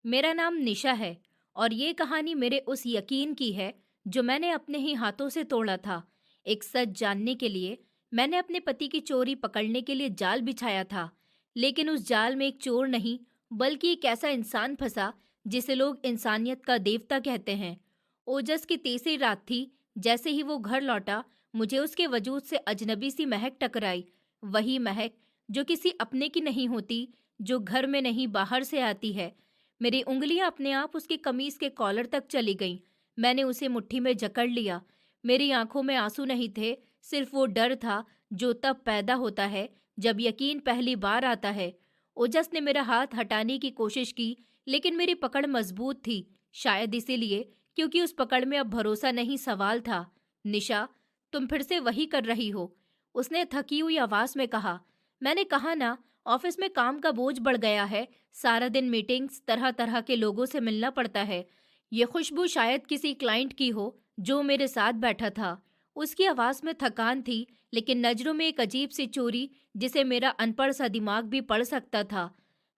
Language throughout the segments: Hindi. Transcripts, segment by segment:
मेरा नाम निशा है और ये कहानी मेरे उस यकीन की है जो मैंने अपने ही हाथों से तोड़ा था। एक सच जानने के लिए मैंने अपने पति की चोरी पकड़ने के लिए जाल बिछाया था, लेकिन उस जाल में एक चोर नहीं बल्कि एक ऐसा इंसान फंसा जिसे लोग इंसानियत का देवता कहते हैं। ओजस की तीसरी रात थी। जैसे ही वो घर लौटा, मुझे उसके वजूद से अजनबी सी महक टकराई। वही महक जो किसी अपने की नहीं होती, जो घर में नहीं बाहर से आती है। मेरी उंगलियां अपने आप उसकी कमीज के कॉलर तक चली गईं। मैंने उसे मुट्ठी में जकड़ लिया। मेरी आंखों में आंसू नहीं थे, सिर्फ वो डर था जो तब पैदा होता है जब यकीन पहली बार आता है। ओजस ने मेरा हाथ हटाने की कोशिश की, लेकिन मेरी पकड़ मजबूत थी। शायद इसीलिए, क्योंकि उस पकड़ में अब भरोसा नहीं, सवाल था। निशा, तुम फिर से वही कर रही हो, उसने थकी हुई आवाज में कहा। मैंने कहा ना, ऑफिस में काम का बोझ बढ़ गया है। सारा दिन मीटिंग्स, तरह तरह के लोगों से मिलना पड़ता है। ये खुशबू शायद किसी क्लाइंट की हो जो मेरे साथ बैठा था। उसकी आवाज में थकान थी, लेकिन नजरों में एक अजीब सी चोरी जिसे मेरा अनपढ़ सा दिमाग भी पढ़ सकता था।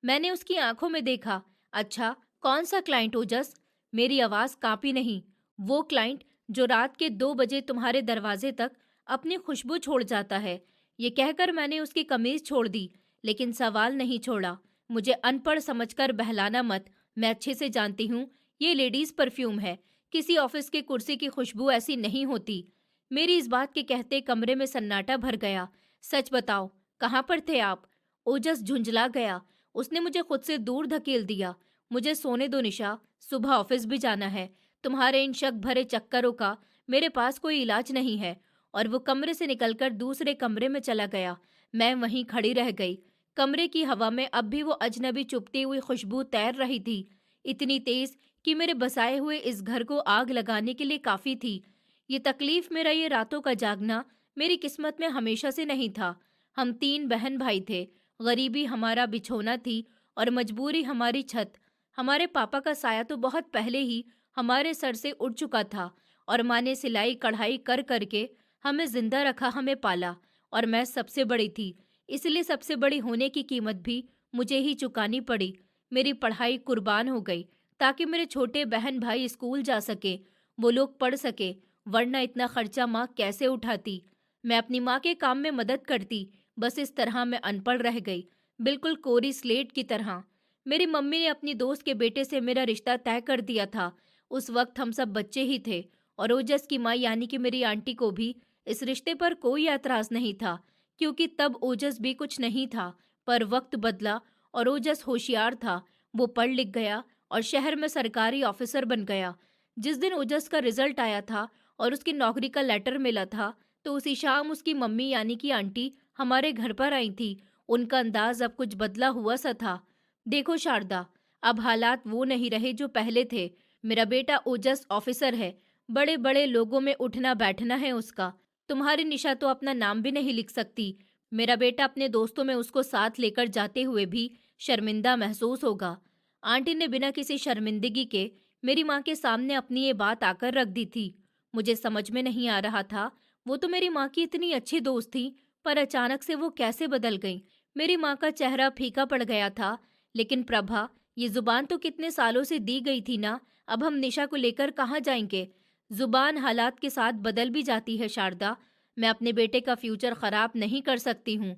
मैंने उसकी आंखों में देखा। अच्छा, कौन सा क्लाइंट ओजस? मेरी आवाज कांपी नहीं। वो क्लाइंट जो रात के 2 बजे तुम्हारे दरवाजे तक अपनी खुशबू छोड़ जाता है। ये कहकर मैंने उसकी कमीज छोड़ दी, लेकिन सवाल नहीं छोड़ा। मुझे अनपढ़ समझकर बहलाना मत। मैं अच्छे से जानती हूँ ये लेडीज परफ्यूम है। किसी ऑफिस की कुर्सी की खुशबू ऐसी नहीं होती। मेरी इस बात के कहते कमरे में सन्नाटा भर गया। सच बताओ, कहाँ पर थे आप? ओजस झुंझला गया। उसने मुझे खुद से दूर धकेल दिया। मुझे सोने दो निशा, सुबह ऑफिस भी जाना है। तुम्हारे इन शक भरे चक्करों का मेरे पास कोई इलाज नहीं है। और वो कमरे से निकलकर दूसरे कमरे में चला गया। मैं वहीं खड़ी रह गई। कमरे की हवा में अब भी वो अजनबी चुभती हुई खुशबू तैर रही थी, इतनी तेज कि मेरे बसाए हुए इस घर को आग लगाने के लिए काफी थी। ये तकलीफ, मेरा ये रातों का जागना, मेरी किस्मत में हमेशा से नहीं था। हम 3 बहन भाई थे। गरीबी हमारा बिछोना थी और मजबूरी हमारी छत। हमारे पापा का साया तो बहुत पहले ही हमारे सर से उड़ चुका था, और माँ ने सिलाई कढ़ाई कर करके हमें जिंदा रखा, हमें पाला। और मैं सबसे बड़ी थी, इसलिए सबसे बड़ी होने की कीमत भी मुझे ही चुकानी पड़ी। मेरी पढ़ाई कुर्बान हो गई ताकि मेरे छोटे बहन भाई स्कूल जा सके, वो लोग पढ़ सके, वरना इतना खर्चा माँ कैसे उठाती। मैं अपनी माँ के काम में मदद करती, बस इस तरह मैं अनपढ़ रह गई, बिल्कुल कोरी स्लेट की तरह। मेरी मम्मी ने अपनी दोस्त के बेटे से मेरा रिश्ता तय कर दिया था। उस वक्त हम सब बच्चे ही थे, और ओजस की माँ यानी कि मेरी आंटी को भी इस रिश्ते पर कोई ऐतराज नहीं था, क्योंकि तब ओजस भी कुछ नहीं था। पर वक्त बदला और ओजस होशियार था। वो पढ़ लिख गया और शहर में सरकारी ऑफिसर बन गया। जिस दिन ओजस का रिजल्ट आया था और उसकी नौकरी का लेटर मिला था, तो उसी शाम उसकी मम्मी यानी कि आंटी हमारे घर पर आई थी। उनका अंदाज अब कुछ बदला हुआ सा था। देखो शारदा, अब हालात वो नहीं रहे जो पहले थे। मेरा बेटा ओजस ऑफिसर है, बड़े बड़े लोगों में उठना बैठना है उसका। तुम्हारी निशा तो अपना नाम भी नहीं लिख सकती। मेरा बेटा अपने दोस्तों में उसको साथ लेकर जाते हुए भी शर्मिंदा महसूस होगा। आंटी ने बिना किसी शर्मिंदगी के मेरी माँ के सामने अपनी ये बात आकर रख दी थी। मुझे समझ में नहीं आ रहा था, वो तो मेरी माँ की इतनी अच्छी दोस्त थी, पर अचानक से वो कैसे बदल गई। मेरी माँ का चेहरा फीका पड़ गया था। लेकिन प्रभा, ये जुबान तो कितने सालों से दी गई थी ना, अब हम निशा को लेकर कहाँ जाएंगे? जुबान हालात के साथ बदल भी जाती है शारदा। मैं अपने बेटे का फ्यूचर खराब नहीं कर सकती हूँ।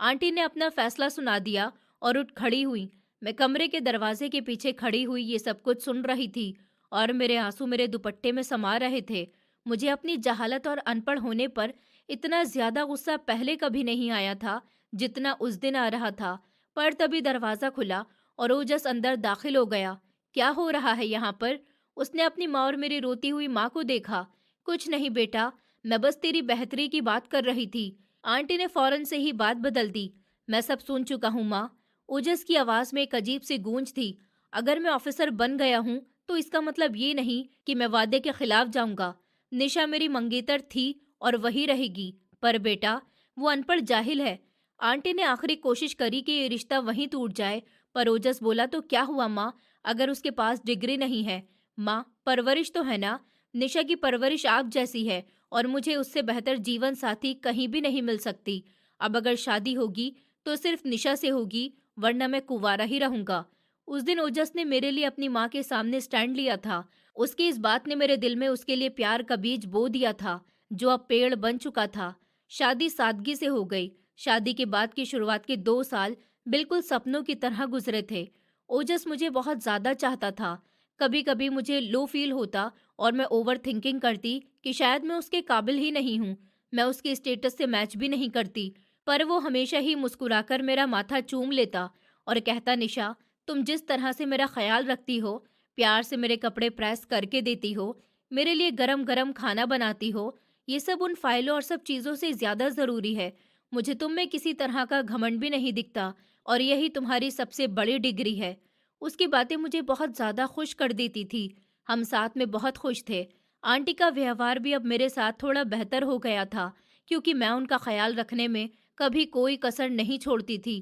आंटी ने अपना फैसला सुना दिया और उठ खड़ी हुई। मैं कमरे के दरवाजे के पीछे खड़ी हुई ये सब कुछ सुन रही थी, और मेरे आंसू मेरे दुपट्टे में समा रहे थे। मुझे अपनी जहालत और अनपढ़ होने पर इतना ज्यादा गुस्सा पहले कभी नहीं आया था जितना उस दिन आ रहा था। पर तभी दरवाजा खुला और ओजस अंदर दाखिल हो गया। क्या हो रहा है यहाँ पर? उसने अपनी माँ और मेरी रोती हुई माँ को देखा। कुछ नहीं बेटा, मैं बस तेरी बेहतरी की बात कर रही थी। आंटी ने फौरन से ही बात बदल दी। मैं सब सुन चुका हूँ माँ। ओजस की आवाज में एक अजीब सी गूंज थी। अगर मैं ऑफिसर बन गया हूँ तो इसका मतलब ये नहीं कि मैं वादे के खिलाफ जाऊंगा। निशा मेरी मंगेतर थी और वही रहेगी। पर बेटा, वो अनपढ़ जाहिल है। आंटी ने आखिरी कोशिश करी कि ये रिश्ता वहीं टूट जाए, पर ओजस बोला तो क्या हुआ माँ, अगर उसके पास डिग्री नहीं है? माँ, परवरिश तो है ना। निशा की परवरिश आप जैसी है, और मुझे उससे बेहतर जीवन साथी कहीं भी नहीं मिल सकती। अब अगर शादी होगी तो सिर्फ निशा से होगी, वरना मैं कुंवारा ही रहूंगा। उस दिन ओजस ने मेरे लिए अपनी माँ के सामने स्टैंड लिया था। उसकी इस बात ने मेरे दिल में उसके लिए प्यार का बीज बो दिया था, जो अब पेड़ बन चुका था। शादी सादगी से हो गई। शादी के बाद की शुरुआत के 2 साल बिल्कुल सपनों की तरह गुजरे थे। ओजस मुझे बहुत ज्यादा चाहता था। कभी कभी मुझे लो फील होता और मैं ओवर थिंकिंग करती कि शायद मैं उसके काबिल ही नहीं हूँ। मैं उसके स्टेटस से मैच भी नहीं करती। पर वो हमेशा ही मुस्कुराकर मेरा माथा चूम लेता और कहता, निशा, तुम जिस तरह से मेरा ख्याल रखती हो, प्यार से मेरे कपड़े प्रेस करके देती हो, मेरे लिए गरम गरम खाना बनाती हो, ये सब उन फाइलों और सब चीज़ों से ज़्यादा ज़रूरी है। मुझे तुम में किसी तरह का घमंड भी नहीं दिखता और यही तुम्हारी सबसे बड़ी डिग्री है। उसकी बातें मुझे बहुत ज़्यादा खुश कर देती थी। हम साथ में बहुत खुश थे। आंटी का व्यवहार भी अब मेरे साथ थोड़ा बेहतर हो गया था, क्योंकि मैं उनका ख्याल रखने में कभी कोई कसर नहीं छोड़ती थी।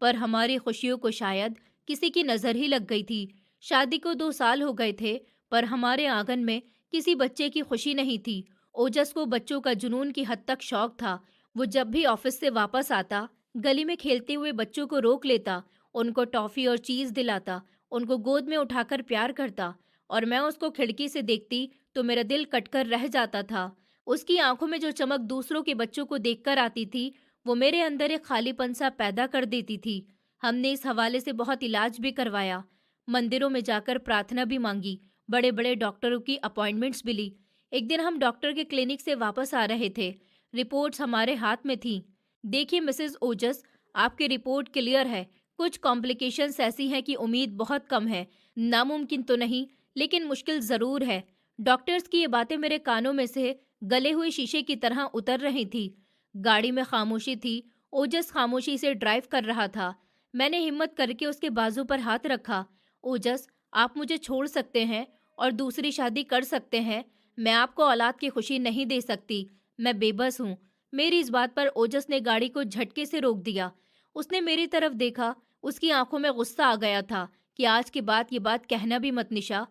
पर हमारी खुशियों को शायद किसी की नज़र ही लग गई थी। शादी को 2 साल हो गए थे, पर हमारे आंगन में किसी बच्चे की खुशी नहीं थी। ओजस को बच्चों का जुनून की हद तक शौक था। वो जब भी ऑफिस से वापस आता, गली में खेलते हुए बच्चों को रोक लेता, उनको टॉफी और चीज दिलाता, उनको गोद में उठाकर प्यार करता, और मैं उसको खिड़की से देखती तो मेरा दिल कटकर रह जाता था। उसकी आंखों में जो चमक दूसरों के बच्चों को देखकर आती थी, वो मेरे अंदर एक खालीपन सा पैदा कर देती थी। हमने इस हवाले से बहुत इलाज भी करवाया, मंदिरों में जाकर प्रार्थना भी मांगी, बड़े बड़े डॉक्टरों की अपॉइंटमेंट्स भी ली। एक दिन हम डॉक्टर के क्लिनिक से वापस आ रहे थे। रिपोर्ट्स हमारे हाथ में थीं। देखिए मिसेस ओजस, आपकी रिपोर्ट क्लियर है। कुछ कॉम्प्लिकेशंस ऐसी हैं कि उम्मीद बहुत कम है। नामुमकिन तो नहीं, लेकिन मुश्किल ज़रूर है। डॉक्टर्स की ये बातें मेरे कानों में से गले हुए शीशे की तरह उतर रही थी। गाड़ी में खामोशी थी। ओजस खामोशी से ड्राइव कर रहा था। मैंने हिम्मत करके उसके बाजू पर हाथ रखा। ओजस, आप मुझे छोड़ सकते हैं और दूसरी शादी कर सकते हैं। मैं आपको औलाद की खुशी नहीं दे सकती। मैं बेबस हूँ। मेरी इस बात पर ओजस ने गाड़ी को झटके से रोक दिया। उसने मेरी तरफ देखा। उसकी आंखों में गुस्सा आ गया था कि आज के बाद ये बात कहना भी मत निशा।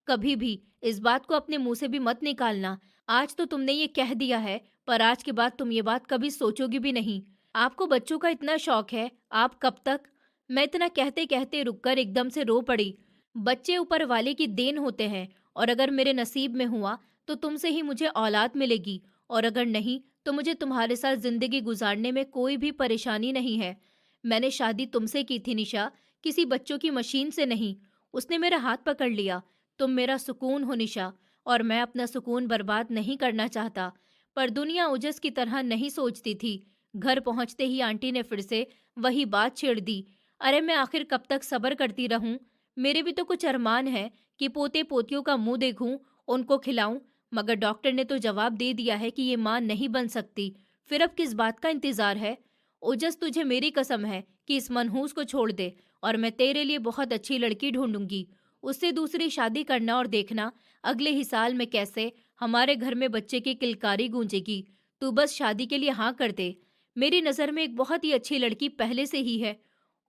कभी भी इस बात को अपने मुंह से भी मत निकालना। आज तो तुमने ये कह दिया है, पर आज के बाद तुम ये बात कभी सोचोगी भी नहीं। आपको बच्चों का इतना शौक है, आप कब तक? मैं इतना कहते कहते रुककर एकदम से रो पड़ी। बच्चे ऊपर वाले की देन होते हैं, और अगर मेरे नसीब में हुआ तो तुमसे ही मुझे औलाद मिलेगी, और अगर नहीं तो मुझे तुम्हारे साथ जिंदगी गुजारने में कोई भी परेशानी नहीं है। मैंने शादी तुमसे की थी निशा, किसी बच्चों की मशीन से नहीं। उसने मेरा हाथ पकड़ लिया। तुम मेरा सुकून हो निशा, और मैं अपना सुकून बर्बाद नहीं करना चाहता। पर दुनिया ओजस की तरह नहीं सोचती थी। घर पहुंचते ही आंटी ने फिर से वही बात छेड़ दी। अरे मैं आखिर कब तक सब्र करती रहूं? मेरे भी तो कुछ अरमान है कि पोते पोतियों का मुंह देखूं, उनको खिलाऊं। मगर डॉक्टर ने तो जवाब दे दिया है कि ये मां नहीं बन सकती। फिर अब किस बात का इंतजार है? ओजस, तुझे मेरी कसम है कि इस मनहूस को छोड़ दे, और मैं तेरे लिए बहुत अच्छी लड़की ढूंढूंगी। उससे दूसरी शादी करना, और देखना अगले ही साल में कैसे हमारे घर में बच्चे की किलकारी गूंजेगी। तू बस शादी के लिए हाँ कर दे। मेरी नज़र में एक बहुत ही अच्छी लड़की पहले से ही है।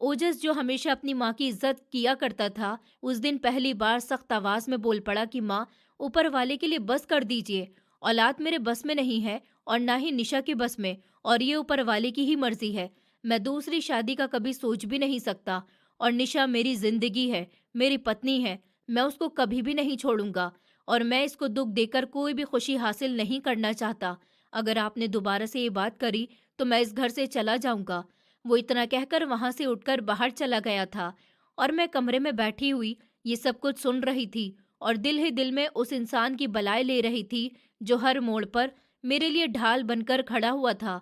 ओजस, जो हमेशा अपनी माँ की इज्जत किया करता था, उस दिन पहली बार सख्त आवाज में बोल पड़ा कि माँ, ऊपर वाले के लिए बस कर दीजिए। औलाद मेरे बस में नहीं है, और ना ही निशा के बस में, और ये ऊपर वाले की ही मर्जी है। मैं दूसरी शादी का कभी सोच भी नहीं सकता, और निशा मेरी जिंदगी है, मेरी पत्नी है। मैं उसको कभी भी नहीं छोड़ूंगा, और मैं इसको दुख देकर कोई भी खुशी हासिल नहीं करना चाहता। अगर आपने दोबारा से ये बात करी तो मैं इस घर से चला जाऊंगा। वो इतना कहकर वहां से उठकर बाहर चला गया था, और मैं कमरे में बैठी हुई ये सब कुछ सुन रही थी, और दिल ही दिल में उस इंसान की बलाएं ले रही थी जो हर मोड़ पर मेरे लिए ढाल बनकर खड़ा हुआ था।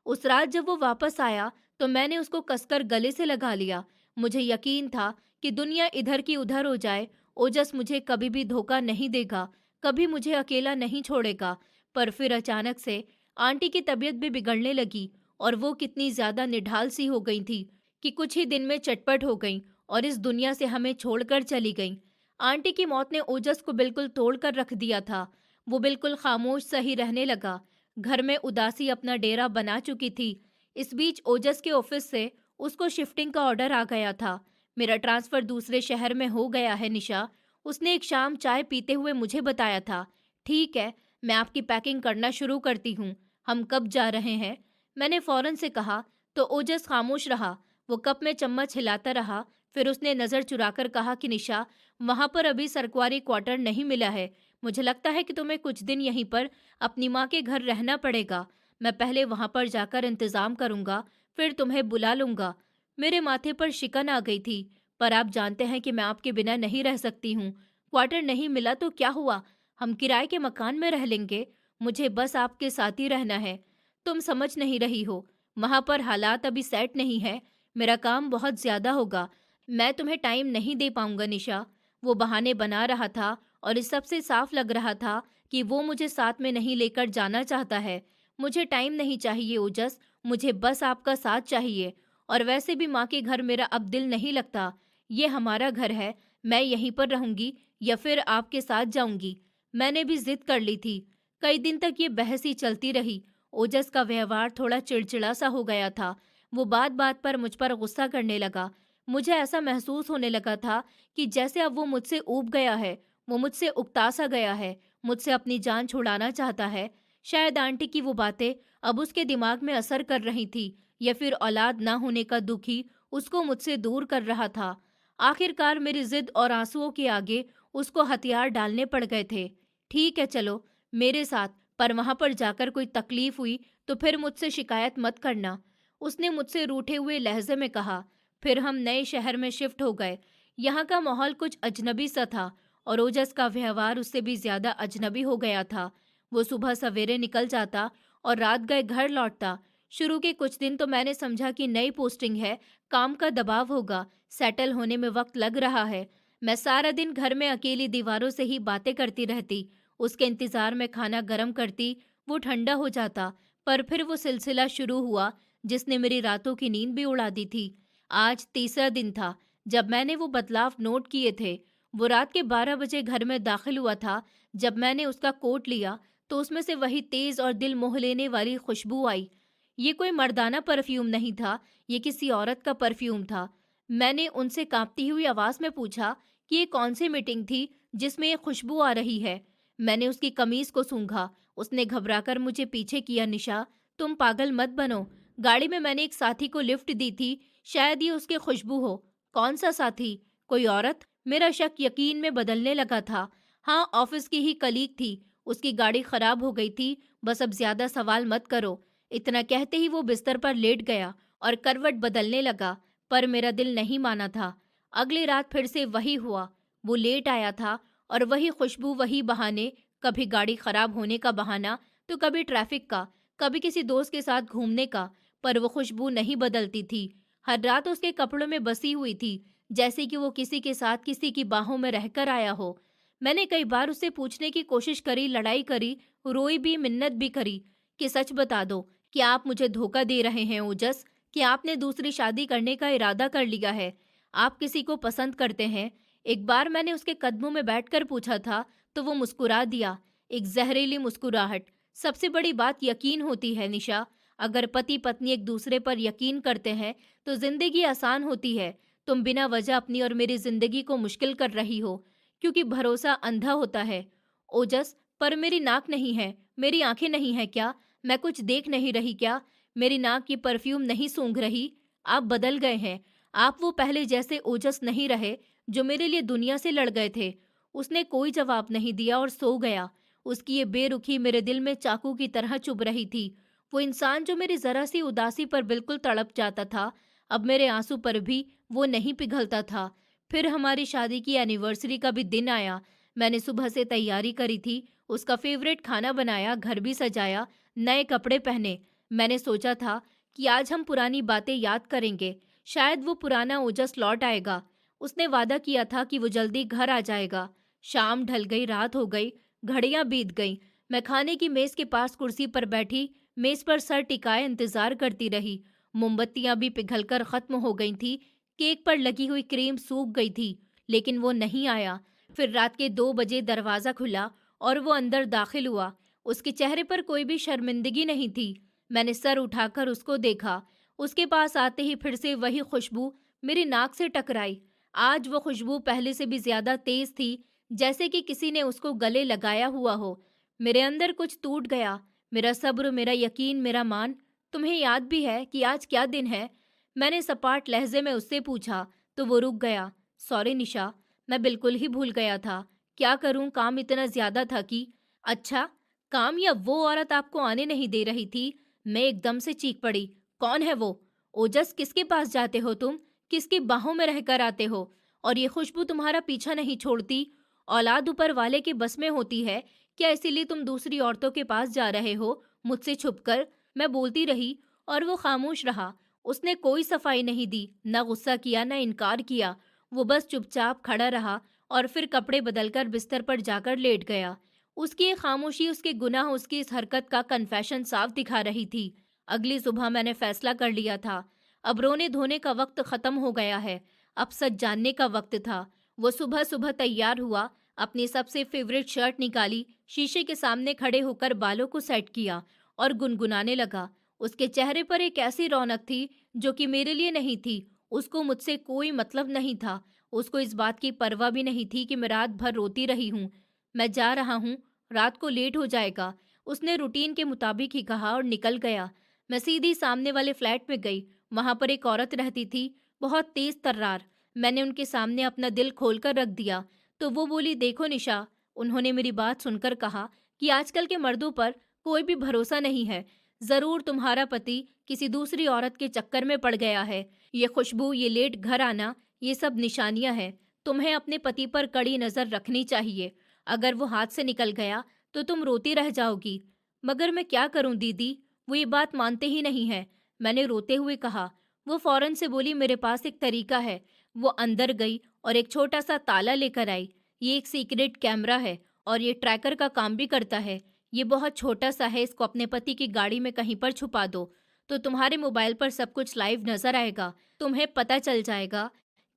उस रात जब वो वापस आया तो मैंने उसको कसकर गले से लगा लिया। मुझे यकीन था कि दुनिया इधर की उधर हो जाए, ओजस मुझे कभी भी धोखा नहीं देगा, कभी मुझे अकेला नहीं छोड़ेगा। पर फिर अचानक से आंटी की तबीयत भी बिगड़ने लगी, और वो कितनी ज्यादा निढाल सी हो गई थी कि कुछ ही दिन में चटपट हो गई और इस दुनिया से हमें छोड़कर चली गई। आंटी की मौत ने ओजस को बिल्कुल तोड़कर रख दिया था। वो बिल्कुल खामोश सही रहने लगा। घर में उदासी अपना डेरा बना चुकी थी। इस बीच ओजस के ऑफिस से उसको शिफ्टिंग का ऑर्डर आ गया था। मेरा ट्रांसफर दूसरे शहर में हो गया है निशा। उसने एक शाम चाय पीते हुए मुझे बताया था। ठीक है, मैं आपकी पैकिंग करना शुरू करती हूँ। हम कब जा रहे हैं? मैंने फौरन से कहा। तो ओजस खामोश रहा। वो कप में चम्मच हिलाता रहा, फिर उसने नज़र चुराकर कहा कि निशा, वहाँ पर अभी सरकारी क्वार्टर नहीं मिला है। मुझे लगता है कि तुम्हें कुछ दिन यहीं पर अपनी माँ के घर रहना पड़ेगा। मैं पहले वहाँ पर जाकर इंतज़ाम करूँगा, फिर तुम्हें बुला लूँगा। मेरे माथे पर शिकन आ गई थी, पर आप जानते हैं कि मैं आपके बिना नहीं रह सकती हूँ। क्वार्टर नहीं मिला तो क्या हुआ? हम किराए के मकान में रह लेंगे। मुझे बस आपके साथ ही रहना है। तुम समझ नहीं रही हो, वहाँ पर हालात अभी सेट नहीं है। मेरा काम बहुत ज़्यादा होगा। मैं तुम्हें टाइम नहीं दे पाऊँगा निशा। वो बहाने बना रहा था और इस सब से साफ लग रहा था कि वो मुझे साथ में नहीं लेकर जाना चाहता है। मुझे टाइम नहीं चाहिए ओजस, मुझे बस आपका साथ चाहिए। और वैसे भी माँ के घर मेरा अब दिल नहीं लगता। ये हमारा घर है, मैं यहीं पर रहूंगी या फिर आपके साथ जाऊंगी। मैंने भी जिद कर ली थी। कई दिन तक ये बहस ही चलती रही। ओजस का व्यवहार थोड़ा चिड़चिड़ा सा हो गया था। वो बात बात पर मुझ पर गुस्सा करने लगा। मुझे ऐसा महसूस होने लगा था कि जैसे अब वो मुझसे ऊब गया है, वो मुझसे उकता सा गया है, मुझसे अपनी जान छुड़ाना चाहता है। शायद आंटी की वो बातें अब उसके दिमाग में असर कर रही थी, या फिर औलाद ना होने का दुख ही उसको मुझसे दूर कर रहा था। आखिरकार मेरी जिद और आंसुओं के आगे उसको हथियार डालने पड़ गए थे। ठीक है चलो मेरे साथ, पर वहां पर जाकर कोई तकलीफ हुई तो फिर मुझसे शिकायत मत करना, उसने मुझसे रूठे हुए लहजे में कहा। फिर हम नए शहर में शिफ्ट हो गए। यहाँ का माहौल कुछ अजनबी सा था और ओजस का व्यवहार उससे भी ज्यादा अजनबी हो गया था। वो सुबह सवेरे निकल जाता और रात गए घर लौटता। शुरू के कुछ दिन तो मैंने समझा कि नई पोस्टिंग है, काम का दबाव होगा, सेटल होने में वक्त लग रहा है। मैं सारा दिन घर में अकेली दीवारों से ही बातें करती रहती, उसके इंतजार में खाना गर्म करती, वो ठंडा हो जाता। पर फिर वो सिलसिला शुरू हुआ जिसने मेरी रातों की नींद भी उड़ा दी थी। आज तीसरा दिन था जब मैंने वो बदलाव नोट किए थे। वो रात के 12 बजे घर में दाखिल हुआ था। जब मैंने उसका कोट लिया तो उसमें से वही तेज और दिल मोह लेने वाली खुशबू आई। ये कोई मर्दाना परफ्यूम नहीं था, ये किसी औरत का परफ्यूम था। मैंने उनसे कांपती हुई आवाज में पूछा कि ये कौन सी मीटिंग थी जिसमें ये खुशबू आ रही है। मैंने उसकी कमीज को सूंघा। उसने घबराकर मुझे पीछे किया। निशा, तुम पागल मत बनो। गाड़ी में मैंने एक साथी को लिफ्ट दी थी, शायद ये उसकी खुशबू हो। कौन सा साथी? कोई औरत? मेरा शक यकीन में बदलने लगा था। हाँ, ऑफिस की ही कलीग थी। उसकी गाड़ी खराब हो गई थी। बस अब ज्यादा सवाल मत करो। इतना कहते ही वो बिस्तर पर लेट गया और करवट बदलने लगा, पर मेरा दिल नहीं माना था। अगली रात फिर से वही हुआ। वो लेट आया था और वही खुशबू, वही बहाने। कभी गाड़ी खराब होने का बहाना, तो कभी ट्रैफिक का, कभी किसी दोस्त के साथ घूमने का, पर वो खुशबू नहीं बदलती थी। हर रात उसके कपड़ों में बसी हुई थी, जैसे कि वो किसी के साथ किसी की बाहों में रहकर आया हो। मैंने कई बार उससे पूछने की कोशिश करी, लड़ाई करी, रोई भी, मिन्नत भी करी कि सच बता दो, क्या आप मुझे धोखा दे रहे हैं ओजस? कि आपने दूसरी शादी करने का इरादा कर लिया है? आप किसी को पसंद करते हैं? एक बार मैंने उसके कदमों में बैठकर पूछा था तो वो मुस्कुरा दिया, एक जहरीली मुस्कुराहट। सबसे बड़ी बात यकीन होती है निशा। अगर पति पत्नी एक दूसरे पर यकीन करते हैं तो जिंदगी आसान होती है। तुम बिना वजह अपनी और मेरी जिंदगी को मुश्किल कर रही हो, क्योंकि भरोसा अंधा होता है। ओजस, पर मेरी नाक नहीं है, मेरी आंखें नहीं है क्या? मैं कुछ देख नहीं रही क्या? मेरी नाक की परफ्यूम नहीं सूंघ रही? आप बदल गए हैं। आप वो पहले जैसे ओजस नहीं रहे जो मेरे लिए दुनिया से लड़ गए थे। उसने कोई जवाब नहीं दिया और सो गया। उसकी ये बेरुखी मेरे दिल में चाकू की तरह चुभ रही थी। वो इंसान जो मेरी जरा सी उदासी पर बिल्कुल तड़प जाता था, अब मेरे आंसू पर भी वो नहीं पिघलता था। फिर हमारी शादी की एनिवर्सरी का भी दिन आया। मैंने सुबह से तैयारी करी थी, उसका फेवरेट खाना बनाया, घर भी सजाया, नए कपड़े पहने। मैंने सोचा था कि आज हम पुरानी बातें याद करेंगे, शायद वो पुराना ओजस लौट आएगा। उसने वादा किया था कि वो जल्दी घर आ जाएगा। शाम ढल गई, रात हो गई, घड़ियां बीत गईं। मैं खाने की मेज के पास कुर्सी पर बैठी, मेज पर सर टिकाए इंतजार करती रही। मोमबत्तियां भी पिघलकर खत्म हो गई थी, केक पर लगी हुई क्रीम सूख गई थी, लेकिन वो नहीं आया। फिर रात के 2 बजे दरवाजा खुला और वो अंदर दाखिल हुआ। उसके चेहरे पर कोई भी शर्मिंदगी नहीं थी। मैंने सर उठाकर उसको देखा। उसके पास आते ही फिर से वही खुशबू मेरी नाक से टकराई। आज वो खुशबू पहले से भी ज्यादा तेज थी, जैसे कि किसी ने उसको गले लगाया हुआ हो। मेरे अंदर कुछ टूट गया, मेरा सब्र, मेरा यकीन, मेरा मान। तुम्हें याद भी है कि आज क्या दिन है? मैंने सपाट लहजे में उससे पूछा। तो वो रुक गया। सॉरी निशा, मैं बिल्कुल ही भूल गया था। क्या करूं, काम इतना ज्यादा था कि। अच्छा, काम या वो औरत आपको आने नहीं दे रही थी? मैं एकदम से चीख पड़ी। कौन है वो? ओजस, किसके पास जाते हो तुम? किसकी बाहों में रहकर आते हो? और ये खुशबू तुम्हारा पीछा नहीं छोड़ती? औलाद ऊपर वाले के बस में होती है क्या, इसीलिए तुम दूसरी औरतों के पास जा रहे हो मुझसे छुपकर? मैं बोलती रही और वो खामोश रहा। उसने कोई सफाई नहीं दी, न गुस्सा किया न इनकार किया। वो बस चुपचाप खड़ा रहा और फिर कपड़े बदलकर बिस्तर पर जाकर लेट गया। उसकी ये खामोशी, उसके गुनाह, उसकी इस हरकत का कन्फेशन साफ दिखा रही थी। अगली सुबह मैंने फैसला कर लिया था, अब रोने धोने का वक्त खत्म हो गया है, अब सच जानने का वक्त था। वो सुबह सुबह तैयार हुआ, अपनी सबसे फेवरेट शर्ट निकाली, शीशे के सामने खड़े होकर बालों को सेट किया और गुनगुनाने लगा। उसके चेहरे पर एक ऐसी रौनक थी जो कि मेरे लिए नहीं थी। उसको मुझसे कोई मतलब नहीं था। उसको इस बात की परवाह भी नहीं थी कि मैं रात भर रोती रही हूँ। मैं जा रहा हूँ, रात को लेट हो जाएगा, उसने रूटीन के मुताबिक ही कहा और निकल गया। मैं सीधी सामने वाले फ्लैट में गई। वहां पर एक औरत रहती थी, बहुत तेज तर्रार। मैंने उनके सामने अपना दिल खोलकर रख दिया। तो वो बोली, देखो निशा, उन्होंने मेरी बात सुनकर कहा कि आजकल के मर्दों पर कोई भी भरोसा नहीं है। जरूर तुम्हारा पति किसी दूसरी औरत के चक्कर में पड़ गया है। ये खुशबू, ये लेट घर आना, ये सब निशानियां हैं। तुम्हें अपने पति पर कड़ी नजर रखनी चाहिए। अगर वो हाथ से निकल गया तो तुम रोती रह जाओगी। मगर मैं क्या करूं दीदी, वो ये बात मानते ही नहीं है। मैंने रोते हुए कहा। वो फौरन से बोली, मेरे पास एक तरीका है। वो अंदर गई और एक छोटा सा ताला लेकर आई। ये एक सीक्रेट कैमरा है और ये ट्रैकर का काम भी करता है। ये बहुत छोटा सा है, इसको अपने पति की गाड़ी में कहीं पर छुपा दो तो तुम्हारे मोबाइल पर सब कुछ लाइव नजर आएगा। तुम्हें पता चल जाएगा